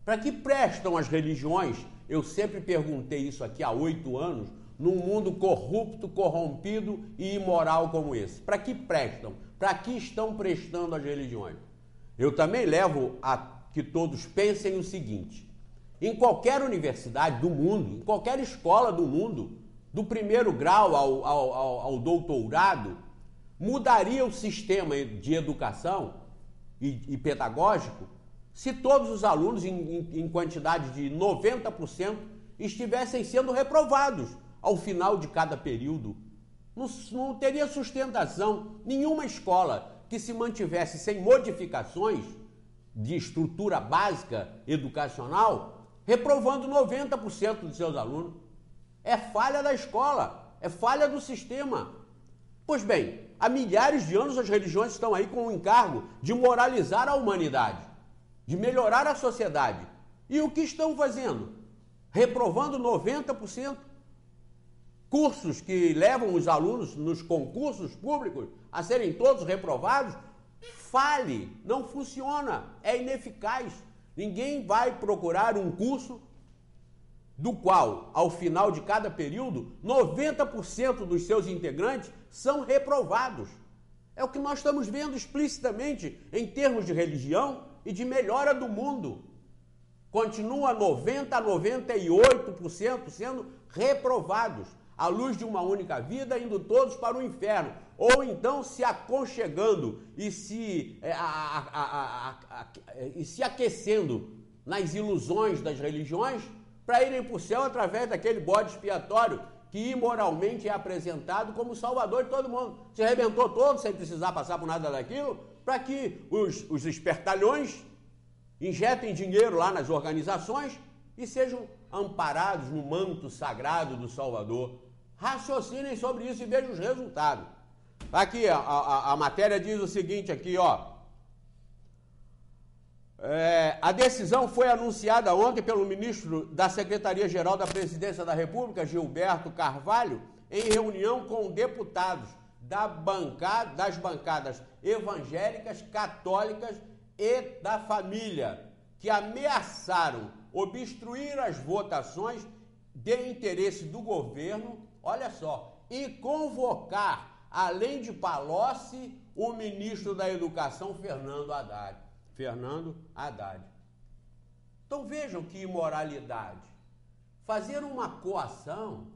Para que prestam as religiões? Eu sempre perguntei isso aqui há 8 anos, num mundo corrupto, corrompido e imoral como esse. Para que prestam? Para que estão prestando as religiões? Eu também levo a que todos pensem o seguinte: em qualquer universidade do mundo, em qualquer escola do mundo, do primeiro grau ao doutorado, mudaria o sistema de educação e pedagógico se todos os alunos, em quantidade de 90%, estivessem sendo reprovados ao final de cada período. Não teria sustentação nenhuma escola que se mantivesse sem modificações de estrutura básica educacional, reprovando 90% dos seus alunos. É falha da escola, é falha do sistema. Pois bem, há milhares de anos as religiões estão aí com o encargo de moralizar a humanidade, de melhorar a sociedade. E o que estão fazendo? Reprovando 90%. Cursos que levam os alunos nos concursos públicos a serem todos reprovados, fale, não funciona, é ineficaz. Ninguém vai procurar um curso do qual, ao final de cada período, 90% dos seus integrantes são reprovados. É o que nós estamos vendo explicitamente em termos de religião e de melhora do mundo. Continua 90% a 98% sendo reprovados, à luz de uma única vida, indo todos para o inferno, ou então se aconchegando e se aquecendo nas ilusões das religiões para irem para o céu através daquele bode expiatório que imoralmente é apresentado como salvador de todo mundo. Se arrebentou todo sem precisar passar por nada daquilo, para que os espertalhões injetem dinheiro lá nas organizações e sejam amparados no manto sagrado do Salvador. Raciocinem sobre isso e vejam os resultados. Aqui, a matéria diz o seguinte aqui, ó. A decisão foi anunciada ontem pelo ministro da Secretaria-Geral da Presidência da República, Gilberto Carvalho, em reunião com deputados das bancadas evangélicas, católicas e da família, que ameaçaram obstruir as votações de interesse do governo, olha só, e convocar, além de Palocci, o ministro da Educação, Fernando Haddad. Então vejam que imoralidade. Fazer uma coação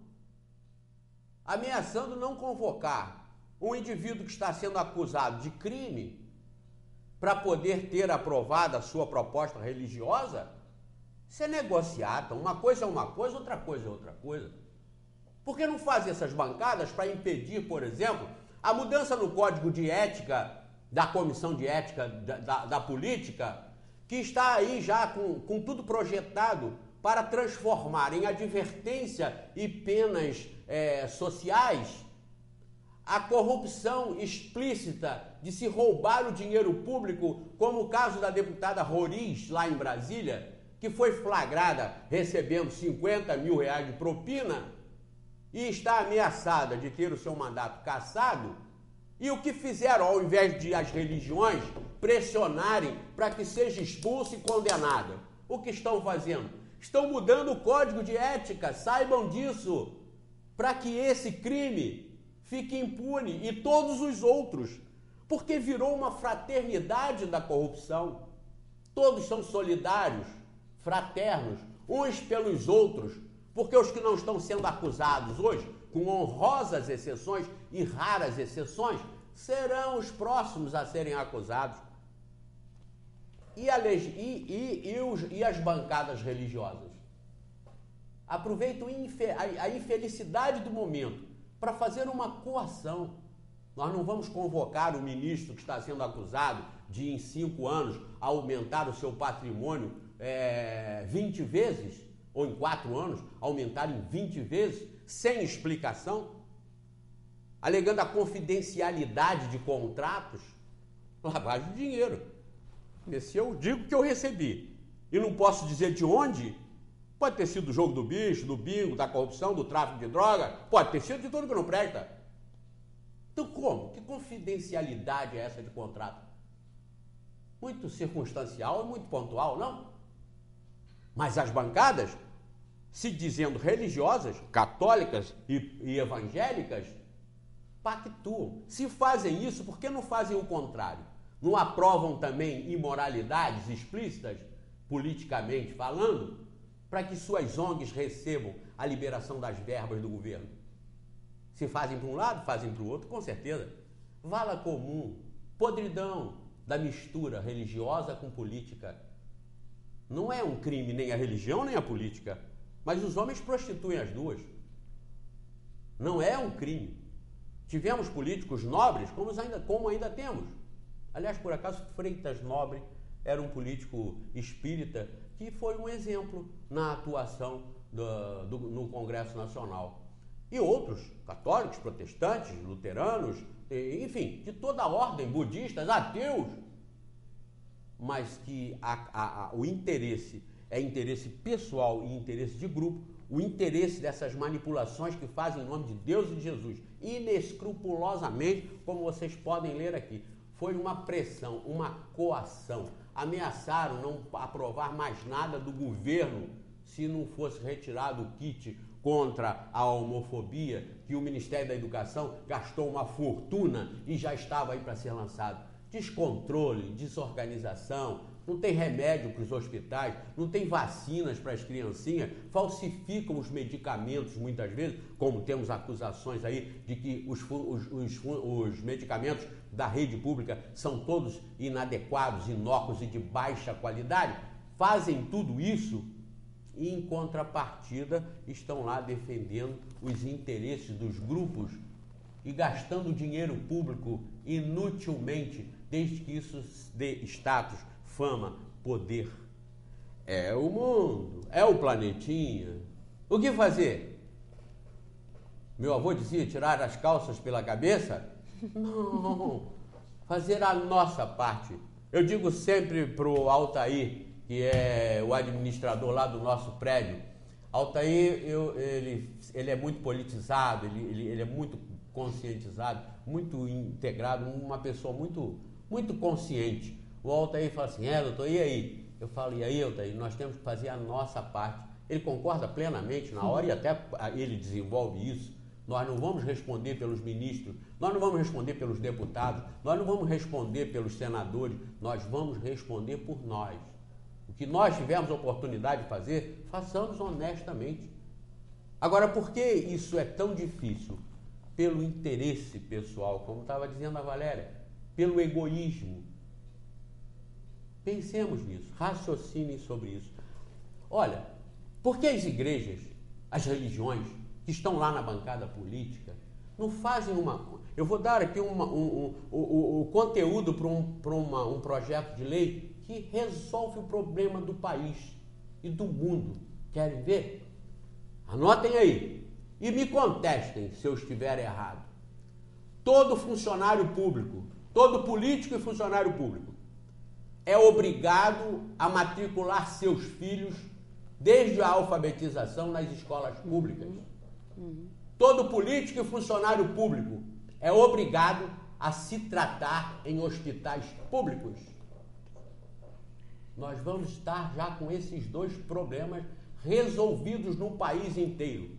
ameaçando não convocar um indivíduo que está sendo acusado de crime para poder ter aprovada a sua proposta religiosa, isso é negociata. Uma coisa é uma coisa, outra coisa é outra coisa. Por que não fazem essas bancadas para impedir, por exemplo, a mudança no código de ética da Comissão de Ética da Política, que está aí já com tudo projetado para transformar em advertência e penas sociais a corrupção explícita de se roubar o dinheiro público, como o caso da deputada Roriz, lá em Brasília, que foi flagrada recebendo 50 mil reais de propina e está ameaçada de ter o seu mandato cassado. E o que fizeram, ao invés de as religiões pressionarem para que seja expulsa e condenada? O que estão fazendo? Estão mudando o código de ética, saibam disso, para que esse crime fique impune e todos os outros, porque virou uma fraternidade da corrupção. Todos são solidários, fraternos, uns pelos outros, porque os que não estão sendo acusados hoje, com honrosas exceções e raras exceções, serão os próximos a serem acusados. E as bancadas religiosas? Aproveitam a infelicidade do momento para fazer uma coação. Nós não vamos convocar o ministro que está sendo acusado de, em 5 anos, aumentar o seu patrimônio 20 vezes, ou em 4 anos, aumentar em 20 vezes, sem explicação, alegando a confidencialidade de contratos, lavagem de dinheiro. Esse eu digo que eu recebi. E não posso dizer de onde. Pode ter sido do jogo do bicho, do bingo, da corrupção, do tráfico de droga, pode ter sido de tudo que não presta. Então como? Que confidencialidade é essa de contrato? Muito circunstancial e muito pontual, não? Mas as bancadas, se dizendo religiosas, católicas e evangélicas, pactuam. Se fazem isso, por que não fazem o contrário? Não aprovam também imoralidades explícitas, politicamente falando, para que suas ONGs recebam a liberação das verbas do governo? Se fazem para um lado, fazem para o outro, com certeza. Vala comum, podridão da mistura religiosa com política. Não é um crime nem a religião nem a política, mas os homens prostituem as duas. Não é um crime. Tivemos políticos nobres, como ainda temos. Aliás, por acaso, Freitas Nobre era um político espírita que foi um exemplo na atuação no Congresso Nacional. E outros, católicos, protestantes, luteranos, enfim, de toda a ordem, budistas, ateus, mas que o interesse é interesse pessoal e interesse de grupo, o interesse dessas manipulações que fazem em nome de Deus e de Jesus, inescrupulosamente, como vocês podem ler aqui. Foi uma pressão, uma coação. Ameaçaram não aprovar mais nada do governo se não fosse retirado o kit contra a homofobia, que o Ministério da Educação gastou uma fortuna e já estava aí para ser lançado. Descontrole, desorganização, não tem remédio para os hospitais, não tem vacinas para as criancinhas, falsificam os medicamentos muitas vezes, como temos acusações aí de que os medicamentos da rede pública são todos inadequados, inócuos e de baixa qualidade. Fazem tudo isso e, em contrapartida, estão lá defendendo os interesses dos grupos e gastando dinheiro público inutilmente, desde que isso dê status, fama, poder. É o mundo, é o planetinha. O que fazer? Meu avô dizia tirar as calças pela cabeça? Não, fazer a nossa parte. Eu digo sempre pro Altair, que é o administrador lá do nosso prédio. Altair, ele é muito politizado, ele é muito conscientizado, muito integrado, uma pessoa muito consciente. O Altair fala assim, doutor, e aí? Eu falo, e aí, Altair, nós temos que fazer a nossa parte. Ele concorda plenamente na hora e até ele desenvolve isso. Nós não vamos responder pelos ministros, nós não vamos responder pelos deputados, nós não vamos responder pelos senadores, nós vamos responder por nós. O que nós tivermos oportunidade de fazer, façamos honestamente. Agora, por que isso é tão difícil? Pelo interesse pessoal, como estava dizendo a Valéria, pelo egoísmo. Pensemos nisso, raciocinem sobre isso. Olha, por que as igrejas, as religiões, que estão lá na bancada política, não fazem uma... Eu vou dar aqui o conteúdo para um projeto de lei que resolve o problema do país e do mundo. Querem ver? Anotem aí e me contestem se eu estiver errado. Todo funcionário público, todo político e funcionário público é obrigado a matricular seus filhos desde a alfabetização nas escolas públicas. Todo político e funcionário público é obrigado a se tratar em hospitais públicos. Nós vamos estar já com esses dois problemas resolvidos no país inteiro.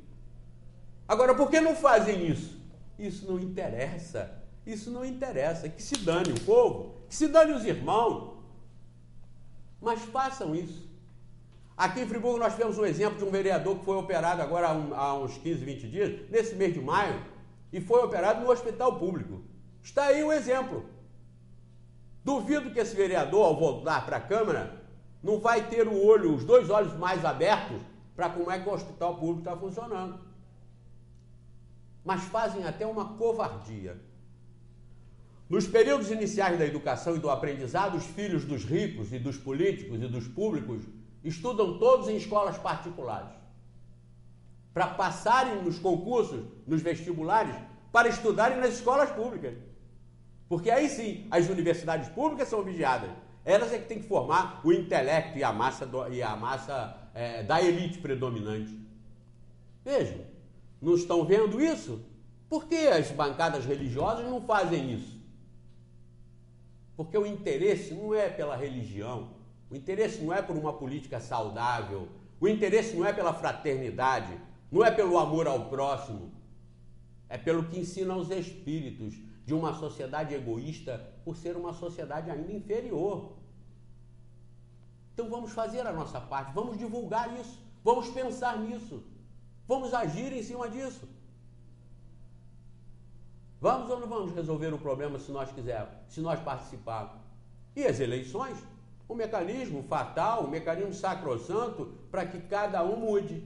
Agora, por que não fazem isso? Isso não interessa. Isso não interessa. Que se dane o povo, que se dane os irmãos. Mas façam isso. Aqui em Friburgo nós tivemos um exemplo de um vereador que foi operado agora há uns 15, 20 dias, nesse mês de maio, e foi operado no hospital público. Está aí o exemplo. Duvido que esse vereador, ao voltar para a Câmara, não vai ter os dois olhos mais abertos para como é que o hospital público está funcionando. Mas fazem até uma covardia. Nos períodos iniciais da educação e do aprendizado, os filhos dos ricos e dos políticos e dos públicos estudam todos em escolas particulares, para passarem nos concursos, nos vestibulares, para estudarem nas escolas públicas. Porque aí sim, as universidades públicas são vigiadas. Elas é que têm que formar o intelecto e a massa da elite predominante. Vejam, não estão vendo isso? Por que as bancadas religiosas não fazem isso? Porque o interesse não é pela religião, o interesse não é por uma política saudável, o interesse não é pela fraternidade, não é pelo amor ao próximo, é pelo que ensina os espíritos de uma sociedade egoísta por ser uma sociedade ainda inferior. Então vamos fazer a nossa parte, vamos divulgar isso, vamos pensar nisso, vamos agir em cima disso. Vamos ou não vamos resolver o problema se nós quisermos, se nós participarmos? E as eleições? Um mecanismo fatal, um mecanismo sacrossanto para que cada um mude,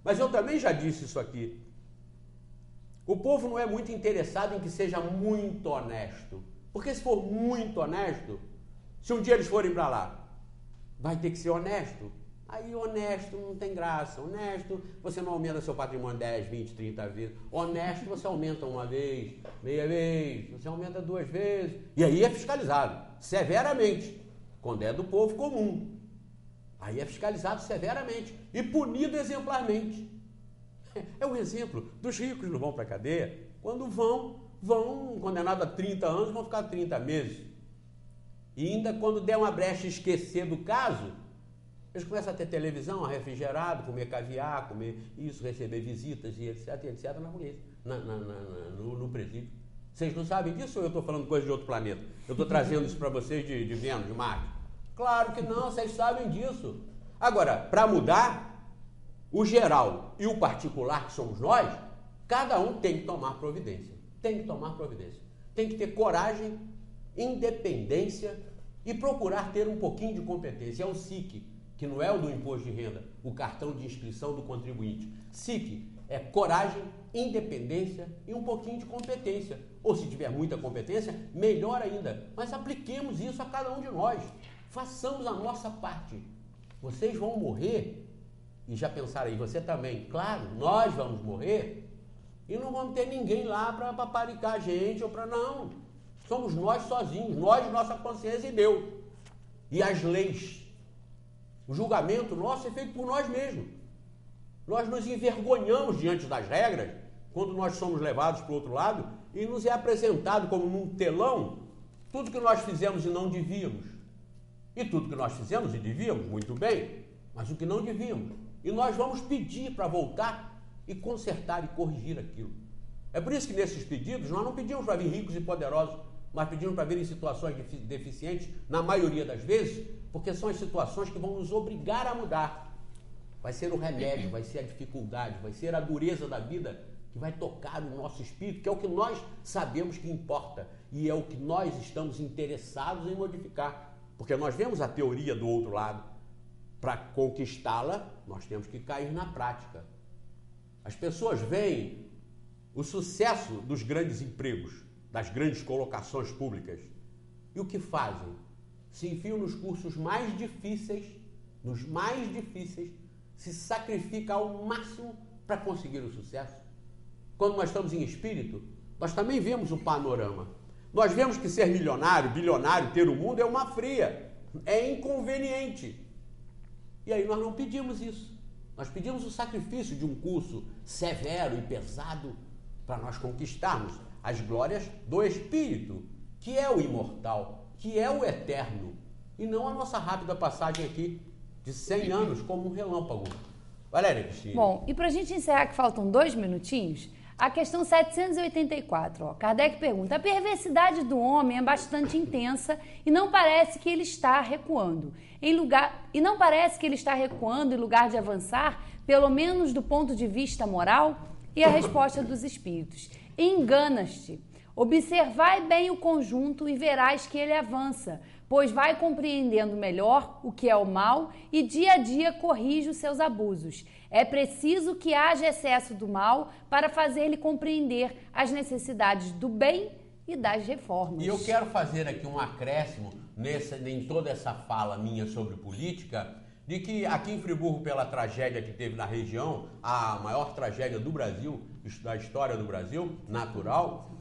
Mas eu também já disse isso aqui. O povo não é muito interessado em que seja muito honesto. Porque se for muito honesto, se um dia eles forem para lá, vai ter que ser honesto. Aí honesto não tem graça. Honesto, você não aumenta seu patrimônio 10, 20, 30 vezes. Honesto, você aumenta uma vez, meia vez, você aumenta 2 vezes. E aí é fiscalizado severamente, quando é do povo comum. Aí é fiscalizado severamente e punido exemplarmente. É um exemplo dos ricos não vão para a cadeia. Quando vão condenados a 30 anos, vão ficar 30 meses. E ainda quando der uma brecha e esquecer do caso, eles começam a ter televisão, a refrigerado, comer caviar, comer isso, receber visitas e etc, na polícia, no presídio. Vocês não sabem disso ou eu estou falando coisa de outro planeta? Eu estou trazendo isso para vocês de Vênus, de Marte? Claro que não, vocês sabem disso. Agora, para mudar, o geral e o particular, que somos nós, cada um tem que tomar providência. Tem que ter coragem, independência e procurar ter um pouquinho de competência. É o SIC, que não é o do imposto de renda, o cartão de inscrição do contribuinte. SIC é coragem, independência e um pouquinho de competência. Ou se tiver muita competência, melhor ainda. Mas apliquemos isso a cada um de nós. Façamos a nossa parte. Vocês vão morrer, e já pensaram aí, você também, claro, nós vamos morrer, e não vamos ter ninguém lá para paparicar a gente, ou para não. Somos nós sozinhos, nós, nossa consciência e Deus. E as leis. O julgamento nosso é feito por nós mesmos. Nós nos envergonhamos diante das regras, quando nós somos levados para o outro lado, e nos é apresentado como num telão, tudo que nós fizemos e não devíamos. E tudo que nós fizemos e devíamos, muito bem, mas o que não devíamos. E nós vamos pedir para voltar e consertar e corrigir aquilo. É por isso que nesses pedidos, nós não pedimos para vir ricos e poderosos, mas pedimos para vir em situações deficientes, na maioria das vezes, porque são as situações que vão nos obrigar a mudar. Vai ser o remédio, vai ser a dificuldade, vai ser a dureza da vida que vai tocar o nosso espírito, que é o que nós sabemos que importa e é o que nós estamos interessados em modificar. Porque nós vemos a teoria do outro lado. Para conquistá-la, nós temos que cair na prática. As pessoas veem o sucesso dos grandes empregos, das grandes colocações públicas. E o que fazem? Se enfiam nos cursos mais difíceis, se sacrificam ao máximo para conseguir o sucesso. Quando nós estamos em espírito, nós também vemos o panorama. Nós vemos que ser milionário, bilionário, ter o mundo é uma fria, é inconveniente. E aí nós não pedimos isso. Nós pedimos o sacrifício de um curso severo e pesado para nós conquistarmos as glórias do Espírito, que é o imortal, que é o eterno, e não a nossa rápida passagem aqui de 100 anos como um relâmpago. Valéria Cristina. Bom, e para a gente encerrar, que faltam 2 minutinhos, a questão 784, ó, Kardec pergunta: a perversidade do homem é bastante intensa e não parece que ele está recuando. Em lugar de avançar, pelo menos do ponto de vista moral? E a resposta dos espíritos: enganas-te. Observai bem o conjunto e verás que ele avança, pois vai compreendendo melhor o que é o mal e dia a dia corrige os seus abusos. É preciso que haja excesso do mal para fazer-lhe compreender as necessidades do bem e das reformas. E eu quero fazer aqui um acréscimo em toda essa fala minha sobre política, de que aqui em Friburgo, pela tragédia que teve na região, a maior tragédia do Brasil, da história do Brasil, natural,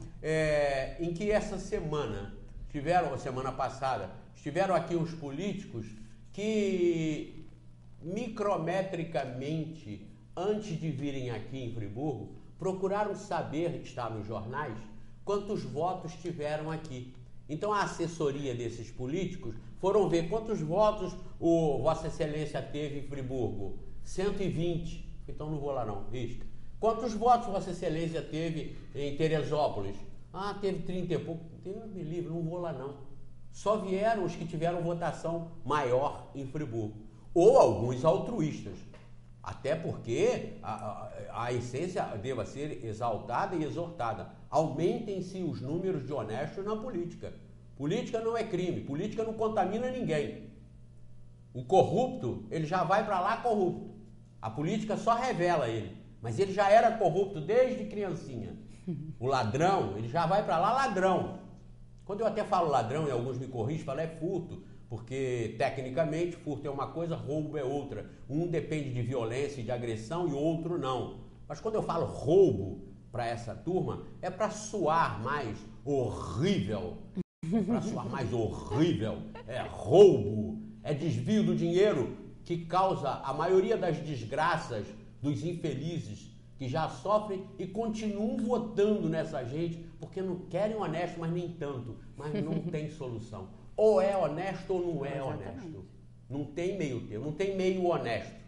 em que essa semana, semana passada, estiveram aqui os políticos que micrometricamente, antes de virem aqui em Friburgo, procuraram saber, está nos jornais, quantos votos tiveram aqui. Então a assessoria desses políticos foram ver quantos votos o Vossa Excelência teve em Friburgo. 120. Então não vou lá não, risca. Quantos votos Vossa Excelência teve em Teresópolis? Ah, teve 30 e pouco. Deus me livre, não vou lá não. Só vieram os que tiveram votação maior em Friburgo. Ou alguns altruístas. Até porque a essência deva ser exaltada e exortada. Aumentem-se os números de honestos na política. Política não é crime, política não contamina ninguém. O corrupto, ele já vai para lá corrupto. A política só revela ele, mas ele já era corrupto desde criancinha. O ladrão, ele já vai para lá ladrão. Quando eu até falo ladrão e alguns me corrigem, falo é furto, porque tecnicamente furto é uma coisa, roubo é outra. Um depende de violência e de agressão e o outro não. Mas quando eu falo roubo para essa turma, é para soar mais horrível. Para soar mais horrível. É roubo, é desvio do dinheiro que causa a maioria das desgraças dos infelizes que já sofrem e continuam votando nessa gente porque não querem honesto, mas nem tanto. Mas não tem solução. Ou é honesto ou não é honesto. Não tem meio termo, não tem meio honesto.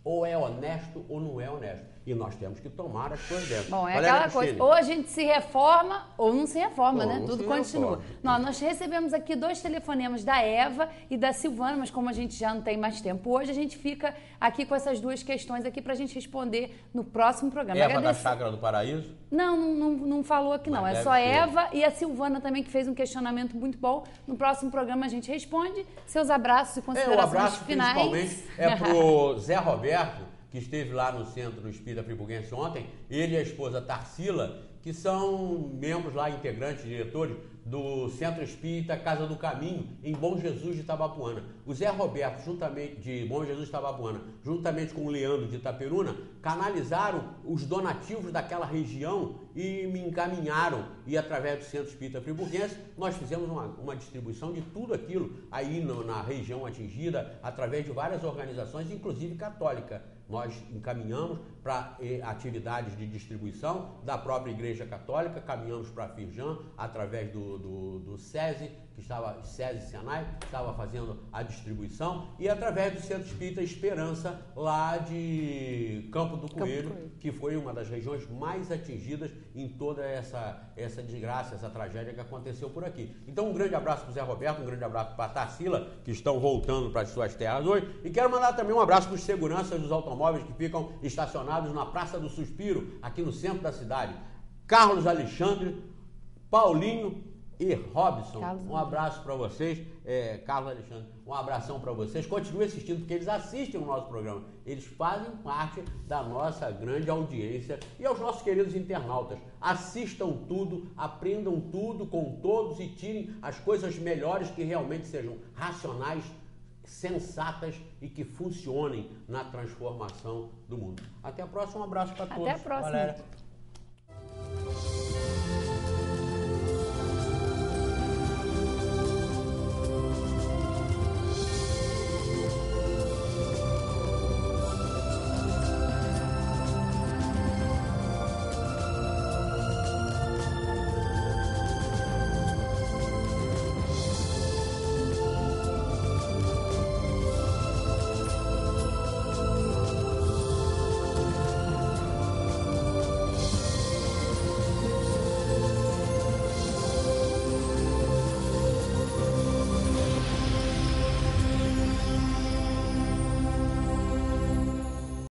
Ou é honesto ou não é honesto. E nós temos que tomar as coisas dentro. Bom, é aquela coisa, ou a gente se reforma ou não se reforma, né? Tudo continua. Nós recebemos aqui 2 telefonemas da Eva e da Silvana, mas como a gente já não tem mais tempo hoje, a gente fica aqui com essas 2 questões aqui pra gente responder no próximo programa. Eva da Chácara do Paraíso? Não falou aqui não, é só Eva e a Silvana também, que fez um questionamento muito bom. No próximo programa a gente responde. Seus abraços e considerações o abraço finais. Principalmente é pro Zé Roberto, que esteve lá no Centro Espírita Friburguense ontem, ele e a esposa Tarsila, que são membros lá, integrantes, diretores do Centro Espírita Casa do Caminho, em Bom Jesus de Itabapuana. O Zé Roberto, de Bom Jesus de Itabapuana, juntamente com o Leandro de Itaperuna, canalizaram os donativos daquela região e me encaminharam. E através do Centro Espírita Friburguense, nós fizemos uma distribuição de tudo aquilo aí na região atingida, através de várias organizações, inclusive católica. Nós encaminhamos para atividades de distribuição da própria Igreja Católica, caminhamos para a Firjan, através do SESI, SESI Senai, que estava fazendo a distribuição, e através do Centro Espírita Esperança, lá de Campo do Coelho, que foi uma das regiões mais atingidas em toda essa desgraça, essa tragédia que aconteceu por aqui. Então, um grande abraço para o Zé Roberto, um grande abraço para a Tarsila, que estão voltando para as suas terras hoje, e quero mandar também um abraço para os seguranças dos automóveis que ficam estacionados na Praça do Suspiro, aqui no centro da cidade. Carlos Alexandre, Paulinho, e Robson. Carlos Um abraço para vocês. Carlos Alexandre, um abração para vocês. Continue assistindo, porque eles assistem o nosso programa. Eles fazem parte da nossa grande audiência. E aos nossos queridos internautas, assistam tudo, aprendam tudo com todos e tirem as coisas melhores que realmente sejam racionais, sensatas e que funcionem na transformação do mundo. Até a próxima, um abraço para todos. Até a próxima. Galera.